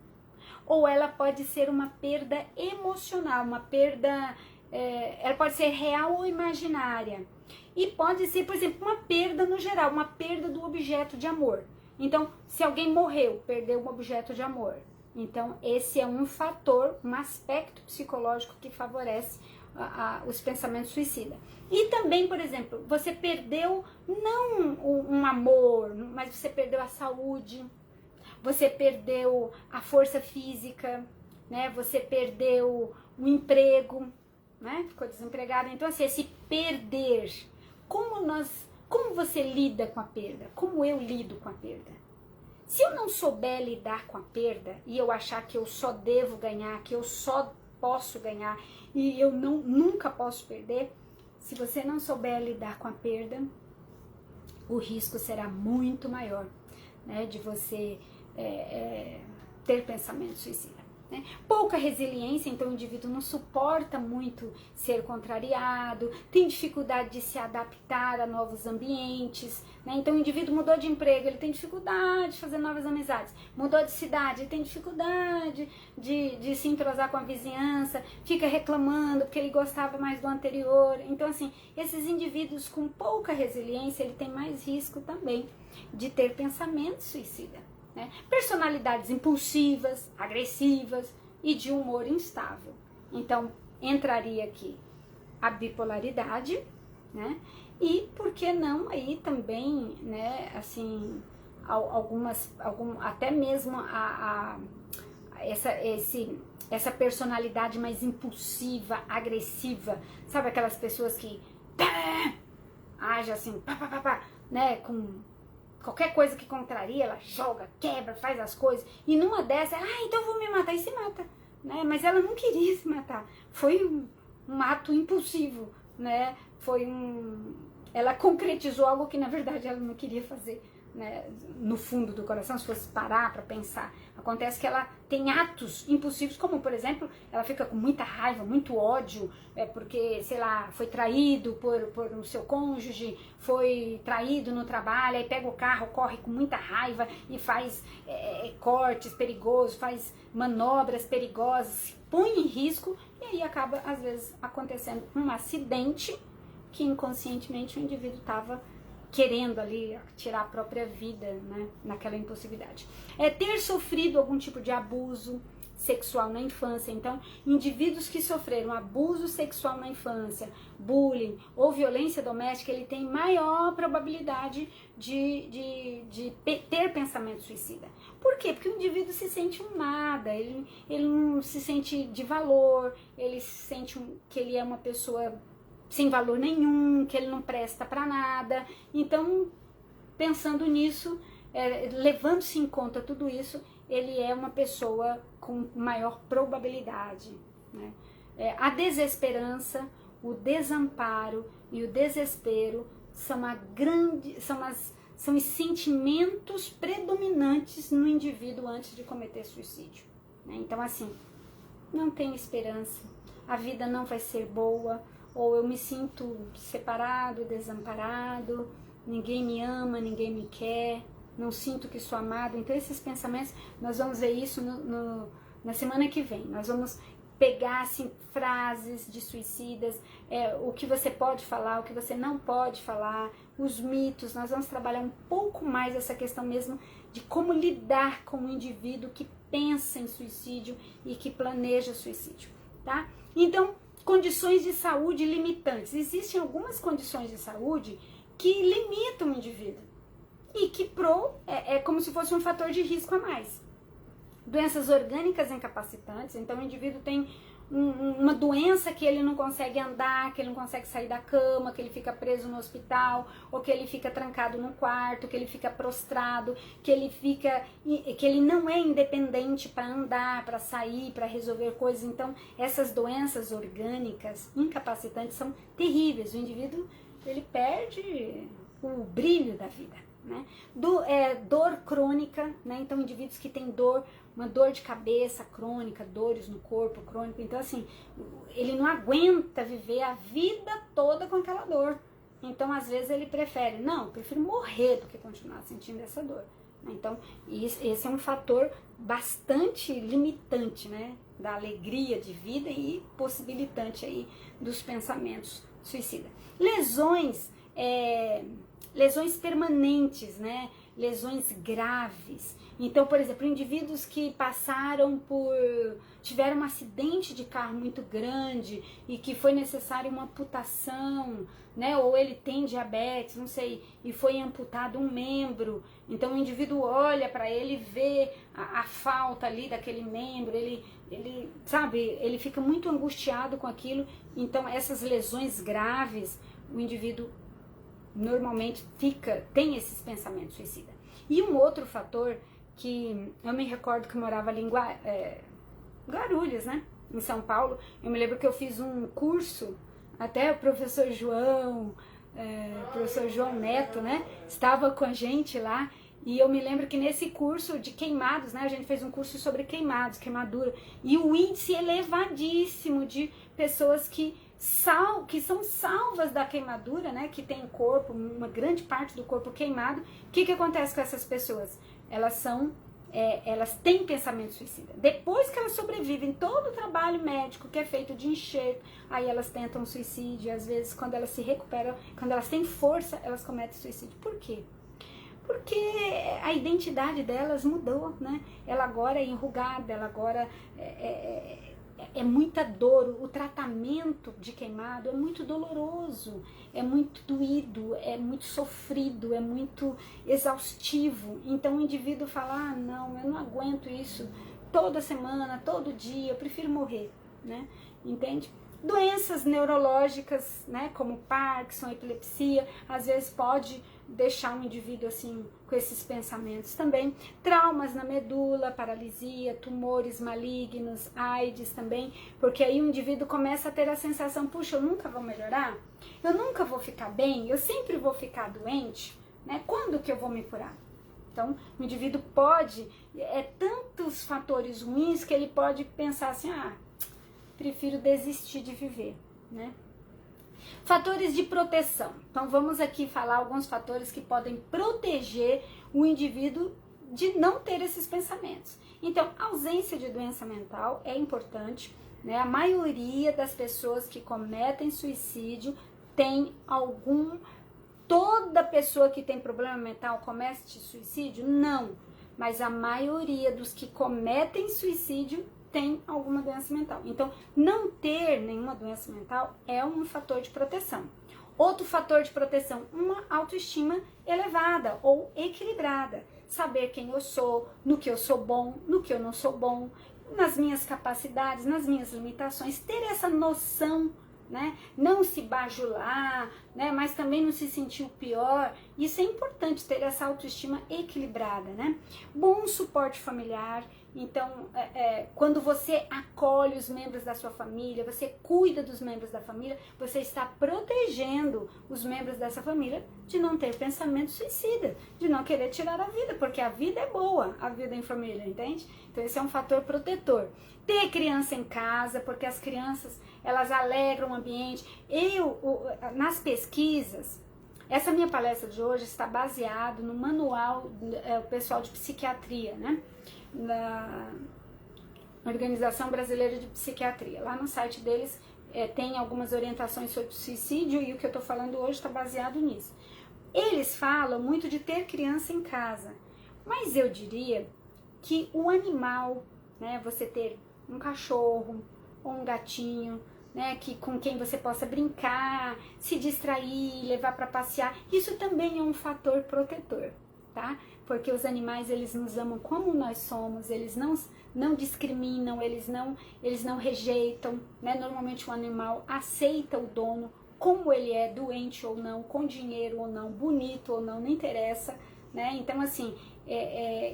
ou ela pode ser uma perda emocional, uma perda, ela pode ser real ou imaginária. E pode ser, por exemplo, uma perda no geral, uma perda do objeto de amor. Então, se alguém morreu, perdeu um objeto de amor. Então, esse é um fator, um aspecto psicológico que favorece os pensamentos suicidas. E também, por exemplo, você perdeu não um amor, mas você perdeu a saúde, você perdeu a força física, né? Você perdeu o emprego, né? Ficou desempregado. Então, assim, esse perder, como você lida com a perda? Como eu lido com a perda? Se eu não souber lidar com a perda e eu achar que eu só devo ganhar, que eu só posso ganhar e eu nunca posso perder, se você não souber lidar com a perda, o risco será muito maior, né, de você ter pensamento suicida. Né? Pouca resiliência, então o indivíduo não suporta muito ser contrariado, tem dificuldade de se adaptar a novos ambientes, né? Então o indivíduo mudou de emprego, ele tem dificuldade de fazer novas amizades, mudou de cidade, ele tem dificuldade de se entrosar com a vizinhança, fica reclamando porque ele gostava mais do anterior. Então, assim, esses indivíduos com pouca resiliência, ele tem mais risco também de ter pensamento suicida. Né? Personalidades impulsivas, agressivas e de humor instável. Então, entraria aqui a bipolaridade, né? E, por que não, aí também, né, assim, até mesmo essa personalidade mais impulsiva, agressiva, sabe aquelas pessoas que age assim, né, com qualquer coisa que contraria, ela joga, quebra, faz as coisas, e numa dessas, então eu vou me matar, e se mata, né? Mas ela não queria se matar, foi um ato impulsivo, né? Ela concretizou algo que na verdade ela não queria fazer, né? No fundo do coração, se fosse parar para pensar. Acontece que ela tem atos impulsivos, como por exemplo, ela fica com muita raiva, muito ódio, porque, sei lá, foi traído por o seu cônjuge, foi traído no trabalho, aí pega o carro, corre com muita raiva e faz cortes perigosos, faz manobras perigosas, se põe em risco, e aí acaba, às vezes, acontecendo um acidente que inconscientemente o indivíduo estava querendo ali tirar a própria vida, né, naquela impulsividade. Ter sofrido algum tipo de abuso sexual na infância. Então, indivíduos que sofreram abuso sexual na infância, bullying ou violência doméstica, ele tem maior probabilidade de ter pensamento suicida. Por quê? Porque o indivíduo se sente um nada, ele não se sente de valor, ele se sente que ele é uma pessoa sem valor nenhum, que ele não presta para nada. Então, pensando nisso, levando-se em conta tudo isso, ele é uma pessoa com maior probabilidade, né? A desesperança, o desamparo e o desespero são os sentimentos predominantes no indivíduo antes de cometer suicídio, né? Então, assim, não tem esperança, a vida não vai ser boa, ou eu me sinto separado, desamparado, ninguém me ama, ninguém me quer, não sinto que sou amado. Então esses pensamentos, nós vamos ver isso na semana que vem. Nós vamos pegar assim, frases de suicidas, o que você pode falar, o que você não pode falar, os mitos. Nós vamos trabalhar um pouco mais essa questão mesmo de como lidar com um indivíduo que pensa em suicídio e que planeja suicídio, tá? Então, condições de saúde limitantes. Existem algumas condições de saúde que limitam o indivíduo e que é como se fosse um fator de risco a mais. doenças orgânicas incapacitantes, então o indivíduo tem uma doença que ele não consegue andar, que ele não consegue sair da cama, que ele fica preso no hospital, ou que ele fica trancado no quarto, que ele fica prostrado, que ele não é independente para andar, para sair, para resolver coisas. Então, essas doenças orgânicas incapacitantes são terríveis. O indivíduo, ele perde o brilho da vida, né? Dor crônica, né? Então, indivíduos que têm dor, uma dor de cabeça crônica, dores no corpo crônico, então assim, ele não aguenta viver a vida toda com aquela dor. Então, às vezes, ele prefere, não, prefiro morrer do que continuar sentindo essa dor. Então, esse é um fator bastante limitante, né, da alegria de vida e possibilitante aí dos pensamentos suicidas. Lesões permanentes, né? Lesões graves. Então, por exemplo, indivíduos que tiveram um acidente de carro muito grande e que foi necessária uma amputação, né? Ou ele tem diabetes, não sei, e foi amputado um membro. Então, o indivíduo olha para ele e vê a falta ali daquele membro, ele sabe, ele fica muito angustiado com aquilo. Então, essas lesões graves, o indivíduo normalmente tem esses pensamentos suicidas. E um outro fator que eu me recordo que eu morava ali em Guarulhos, né, em São Paulo, eu me lembro que eu fiz um curso, até o professor João Neto, né, estava com a gente lá, e eu me lembro que nesse curso de queimados, né, a gente fez um curso sobre queimados, queimadura, e o índice elevadíssimo de pessoas que são salvas da queimadura, né, que tem corpo, uma grande parte do corpo queimado. O que acontece com essas pessoas? Elas têm pensamento suicida. Depois que elas sobrevivem todo o trabalho médico que é feito de enxerto, aí elas tentam suicídio, às vezes quando elas se recuperam, quando elas têm força, elas cometem suicídio. Por quê? Porque a identidade delas mudou, né? Ela agora é enrugada, ela agora é muita dor, o tratamento de queimado é muito doloroso, é muito doído, é muito sofrido, é muito exaustivo. Então o indivíduo fala, não, eu não aguento isso toda semana, todo dia, eu prefiro morrer, né? Entende? Doenças neurológicas, né, como Parkinson, epilepsia, às vezes pode deixar um indivíduo assim com esses pensamentos também. Traumas na medula, paralisia, tumores malignos, AIDS também, porque aí o indivíduo começa a ter a sensação, puxa, eu nunca vou melhorar, eu nunca vou ficar bem, eu sempre vou ficar doente, né? Quando que eu vou me curar? Então, o indivíduo pode, tantos fatores ruins que ele pode pensar assim, prefiro desistir de viver, né? Fatores de proteção. Então, vamos aqui falar alguns fatores que podem proteger o indivíduo de não ter esses pensamentos. Então, a ausência de doença mental é importante, né? A maioria das pessoas que cometem suicídio tem Toda pessoa que tem problema mental comete suicídio? Não. Mas a maioria dos que cometem suicídio tem alguma doença mental. Então, não ter nenhuma doença mental é um fator de proteção. Outro fator de proteção, uma autoestima elevada ou equilibrada. Saber quem eu sou, no que eu sou bom, no que eu não sou bom, nas minhas capacidades, nas minhas limitações. Ter essa noção, né? Não se bajular, né? Mas também não se sentir o pior. Isso é importante, ter essa autoestima equilibrada, né? Bom suporte familiar. Então, quando você acolhe os membros da sua família, você cuida dos membros da família, você está protegendo os membros dessa família de não ter pensamento suicida, de não querer tirar a vida, porque a vida é boa, a vida em família, entende? Então, esse é um fator protetor. Ter criança em casa, porque as crianças, elas alegram o ambiente. Nas pesquisas, essa minha palestra de hoje está baseada no manual do pessoal de psiquiatria, né? Na Organização Brasileira de Psiquiatria. Lá no site deles tem algumas orientações sobre suicídio e o que eu estou falando hoje está baseado nisso. Eles falam muito de ter criança em casa, mas eu diria que o animal, né, você ter um cachorro ou um gatinho, né, com quem você possa brincar, se distrair, levar para passear, isso também é um fator protetor. tá? Porque os animais, eles nos amam como nós somos, eles não discriminam, eles não rejeitam, né? Normalmente o animal aceita o dono como ele é, doente ou não, com dinheiro ou não, bonito ou não, não interessa, né? Então, assim,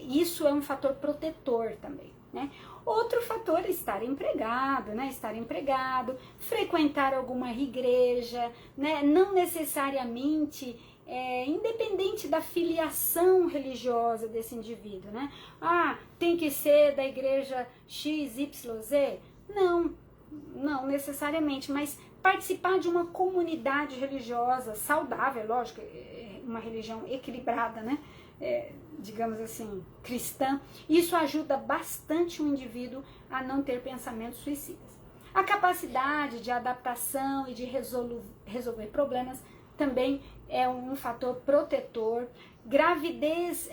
isso é um fator protetor também, né? Outro fator é estar empregado, né? Estar empregado, frequentar alguma igreja, né? Não necessariamente independente da filiação religiosa desse indivíduo, né? Ah, tem que ser da igreja XYZ? Não necessariamente, mas participar de uma comunidade religiosa saudável, lógico, uma religião equilibrada, né? Digamos assim, cristã, isso ajuda bastante o indivíduo a não ter pensamentos suicidas. A capacidade de adaptação e de resolver problemas também é um fator protetor. Gravidez,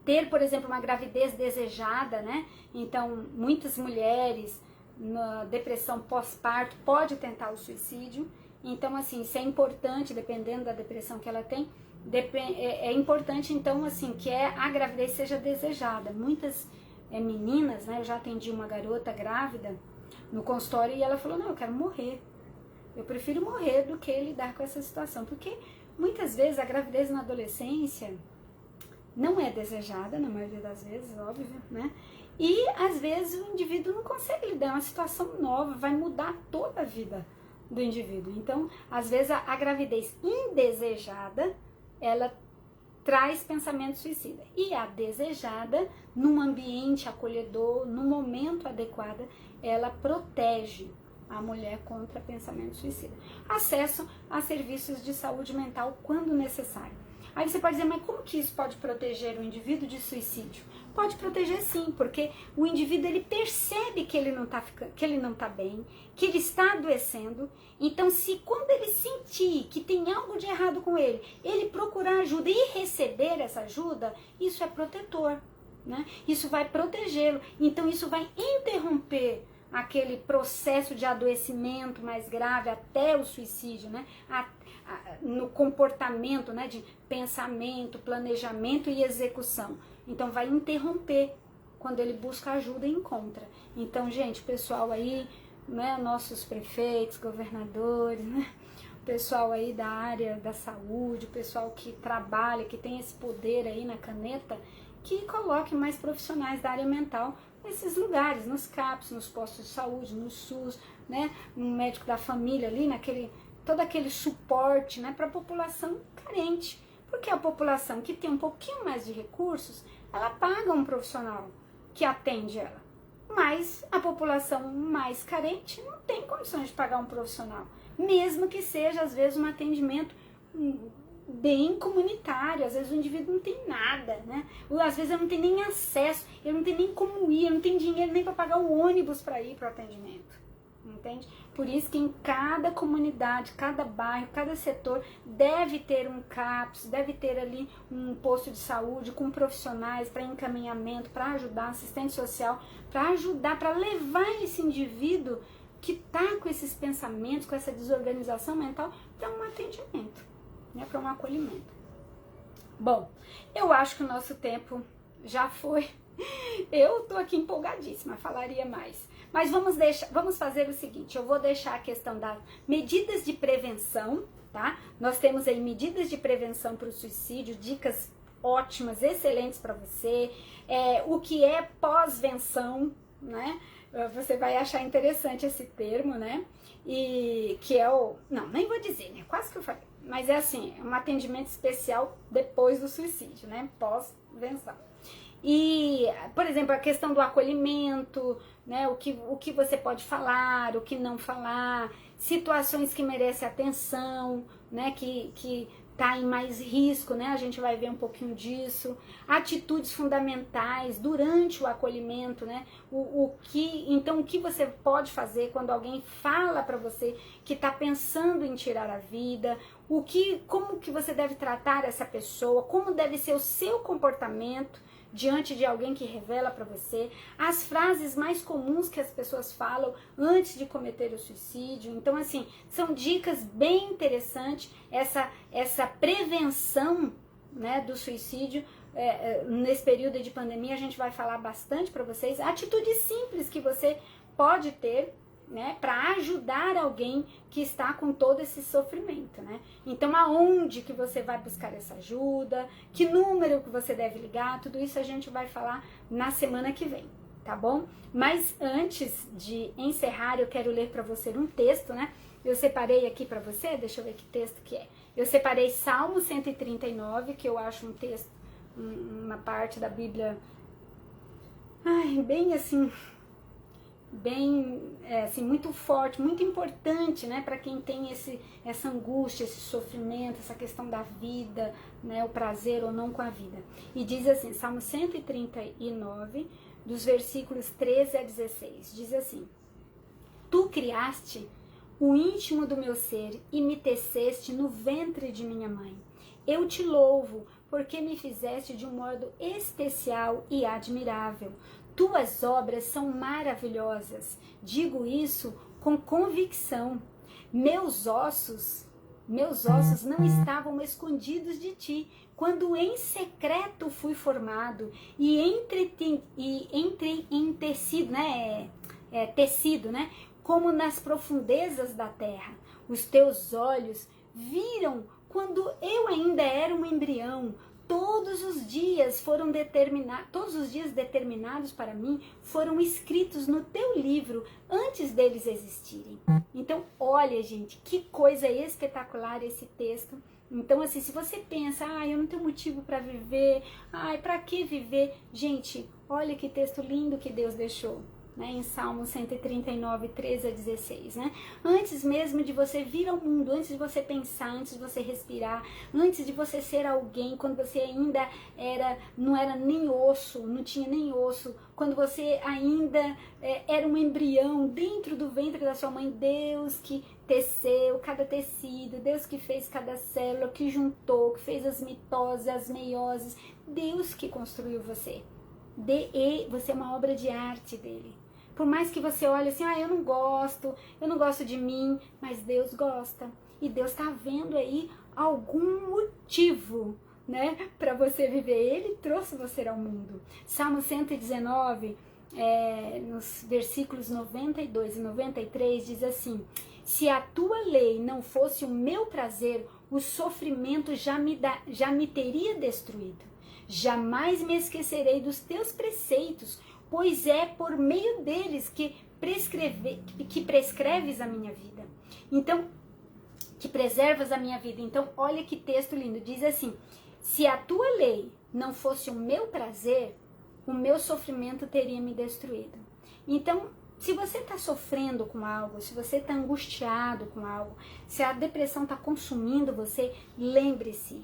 ter, por exemplo, uma gravidez desejada, né? Então, muitas mulheres na depressão pós-parto pode tentar o suicídio. Então, assim, isso é importante, dependendo da depressão que ela tem, é importante, então, assim, que a gravidez seja desejada. Muitas meninas, né? Eu já atendi uma garota grávida no consultório e ela falou, não, eu quero morrer. Eu prefiro morrer do que lidar com essa situação, porque muitas vezes a gravidez na adolescência não é desejada, na maioria das vezes, óbvio, né? E às vezes o indivíduo não consegue lidar, é uma situação nova, vai mudar toda a vida do indivíduo. Então, às vezes a gravidez indesejada, ela traz pensamento suicida. E a desejada, num ambiente acolhedor, no momento adequado, ela protege a mulher contra pensamento suicida. Acesso a serviços de saúde mental quando necessário. Aí você pode dizer, mas como que isso pode proteger o indivíduo de suicídio? Pode proteger sim, porque o indivíduo ele percebe que ele não tá bem, que ele está adoecendo. Então, se quando ele sentir que tem algo de errado com ele procurar ajuda e receber essa ajuda, isso é protetor, né? Isso vai protegê-lo. Então, isso vai interromper aquele processo de adoecimento mais grave até o suicídio, né? No comportamento, né? De pensamento, planejamento e execução. Então vai interromper quando ele busca ajuda e encontra. Então, gente, pessoal aí, né? Nossos prefeitos, governadores, né? Pessoal aí da área da saúde, o pessoal que trabalha, que tem esse poder aí na caneta, que coloque mais profissionais da área mental nesses lugares, nos CAPs, nos postos de saúde, no SUS, né, no médico da família ali, todo aquele suporte, né, para a população carente, porque a população que tem um pouquinho mais de recursos, ela paga um profissional que atende ela, mas a população mais carente não tem condições de pagar um profissional, mesmo que seja às vezes um atendimento bem comunitário, às vezes o indivíduo não tem nada, né? Às vezes ele não tem nem acesso, ele não tem nem como ir, ele não tem dinheiro nem para pagar o ônibus para ir para o atendimento, entende? Por isso que em cada comunidade, cada bairro, cada setor deve ter um CAPS, deve ter ali um posto de saúde com profissionais para encaminhamento, para ajudar, assistente social, para ajudar, para levar esse indivíduo que está com esses pensamentos, com essa desorganização mental para um atendimento, né, para um acolhimento. Bom, eu acho que o nosso tempo já foi. Eu tô aqui empolgadíssima, falaria mais. Mas vamos fazer o seguinte, eu vou deixar a questão das medidas de prevenção, tá? Nós temos aí medidas de prevenção para o suicídio, dicas ótimas, excelentes para você. O que é pós-venção, né? Você vai achar interessante esse termo, né? E que é o... Não, nem vou dizer, né? Quase que eu falei. Mas é assim, um atendimento especial depois do suicídio, né? Pós-venção. E, por exemplo, a questão do acolhimento, né? O que você pode falar, o que não falar, situações que merecem atenção, né? Que tá em mais risco, né? A gente vai ver um pouquinho disso. Atitudes fundamentais durante o acolhimento, né? Então, o que você pode fazer quando alguém fala para você que tá pensando em tirar a vida, como que você deve tratar essa pessoa, como deve ser o seu comportamento diante de alguém que revela para você, as frases mais comuns que as pessoas falam antes de cometer o suicídio. Então, assim, são dicas bem interessantes, essa prevenção né, do suicídio. Nesse período de pandemia a gente vai falar bastante para vocês atitudes simples que você pode ter, né, para ajudar alguém que está com todo esse sofrimento, né? Então, aonde que você vai buscar essa ajuda, que número que você deve ligar, tudo isso a gente vai falar na semana que vem, tá bom? Mas antes de encerrar, eu quero ler para você um texto, né? Eu separei aqui para você, deixa eu ver que texto que é. Eu separei Salmo 139, que eu acho um texto, uma parte da Bíblia, bem assim, assim, muito forte, muito importante, né, para quem tem essa angústia, esse sofrimento, essa questão da vida, né, o prazer ou não com a vida. E diz assim, Salmo 139, dos versículos 13 a 16, diz assim: Tu criaste o íntimo do meu ser e me teceste no ventre de minha mãe. Eu te louvo, porque me fizeste de um modo especial e admirável. Tuas obras são maravilhosas. Digo isso com convicção. Meus ossos não estavam escondidos de ti, quando em secreto fui formado e entrei em tecido, tecido, né? Como nas profundezas da terra. Os teus olhos viram quando eu ainda era um embrião. Todos os dias determinados para mim foram escritos no teu livro antes deles existirem. Então, olha, gente, que coisa espetacular esse texto. Então, assim, se você pensa, eu não tenho motivo para viver, para que viver? Gente, olha que texto lindo que Deus deixou. Né, em Salmo 139, 13 a 16, né? Antes mesmo de você vir ao mundo, antes de você pensar, antes de você respirar, antes de você ser alguém, quando você ainda não era nem osso, não tinha nem osso, quando você ainda era um embrião dentro do ventre da sua mãe, Deus que teceu cada tecido, Deus que fez cada célula, que juntou, que fez as mitoses, as meioses, Deus que construiu você. Você é uma obra de arte dele. Por mais que você olhe assim, eu não gosto de mim, mas Deus gosta. E Deus está vendo aí algum motivo, né, para você viver. Ele trouxe você ao mundo. Salmo 119, nos versículos 92 e 93, diz assim: Se a tua lei não fosse o meu prazer, o sofrimento já me teria destruído. Jamais me esquecerei dos teus preceitos, pois é por meio deles que prescreves a minha vida. Então, que preservas a minha vida. Então, olha que texto lindo. Diz assim: se a tua lei não fosse o meu prazer, o meu sofrimento teria me destruído. Então, se você está sofrendo com algo, se você está angustiado com algo, se a depressão está consumindo você, lembre-se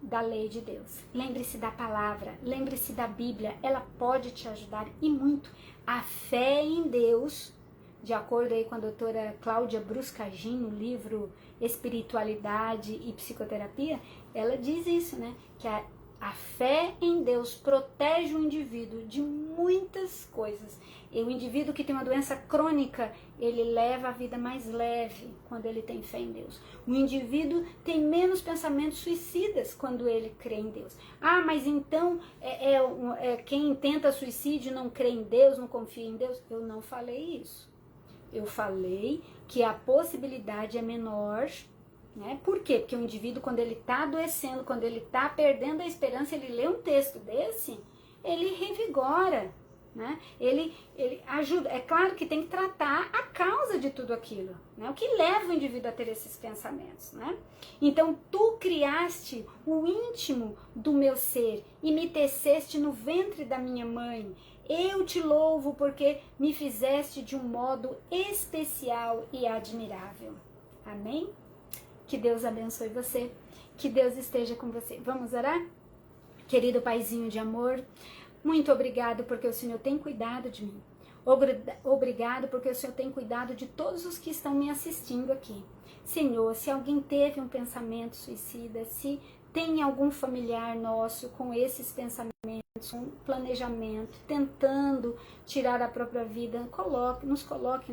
da lei de Deus, lembre-se da palavra, lembre-se da Bíblia, ela pode te ajudar e muito. A fé em Deus, de acordo aí com a doutora Cláudia Bruscagin, no livro Espiritualidade e Psicoterapia, ela diz isso, né? Que a fé em Deus protege o indivíduo de muitas coisas. E o indivíduo que tem uma doença crônica, ele leva a vida mais leve quando ele tem fé em Deus. O indivíduo tem menos pensamentos suicidas quando ele crê em Deus. Mas então quem tenta suicídio não crê em Deus, não confia em Deus? Eu não falei isso. Eu falei que a possibilidade é menor, né? Por quê? Porque o indivíduo, quando ele está adoecendo, quando ele está perdendo a esperança, ele lê um texto desse, ele revigora, né? Ele ajuda. É claro que tem que tratar a causa de tudo aquilo, né? O que leva o indivíduo a ter esses pensamentos, né? Então, tu criaste o íntimo do meu ser e me teceste no ventre da minha mãe. Eu te louvo porque me fizeste de um modo especial e admirável. Amém? Que Deus abençoe você, que Deus esteja com você. Vamos orar? Querido Paizinho de amor, muito obrigado porque o Senhor tem cuidado de mim. Obrigado porque o Senhor tem cuidado de todos os que estão me assistindo aqui. Senhor, se alguém teve um pensamento suicida, se tem algum familiar nosso com esses pensamentos, um planejamento, tentando tirar a própria vida, nos coloque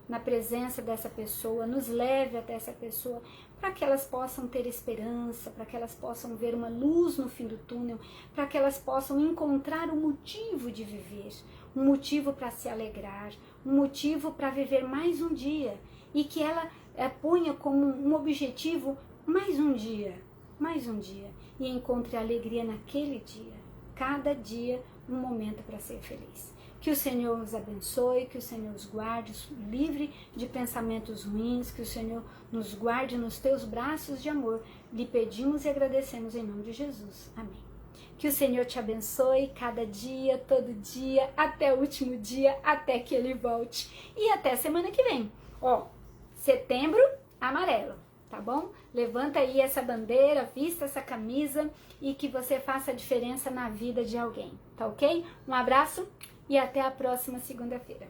na presença dessa pessoa, nos leve até essa pessoa, para que elas possam ter esperança, para que elas possam ver uma luz no fim do túnel, para que elas possam encontrar um motivo de viver, um motivo para se alegrar, um motivo para viver mais um dia, e que ela ponha como um objetivo mais um dia, e encontre alegria naquele dia, cada dia um momento para ser feliz. Que o Senhor os abençoe, que o Senhor os guarde livre de pensamentos ruins, que o Senhor nos guarde nos teus braços de amor. Lhe pedimos e agradecemos em nome de Jesus. Amém. Que o Senhor te abençoe cada dia, todo dia, até o último dia, até que Ele volte. E até semana que vem. Ó, Setembro Amarelo, tá bom? Levanta aí essa bandeira, vista essa camisa e que você faça a diferença na vida de alguém, tá ok? Um abraço e até a próxima segunda-feira.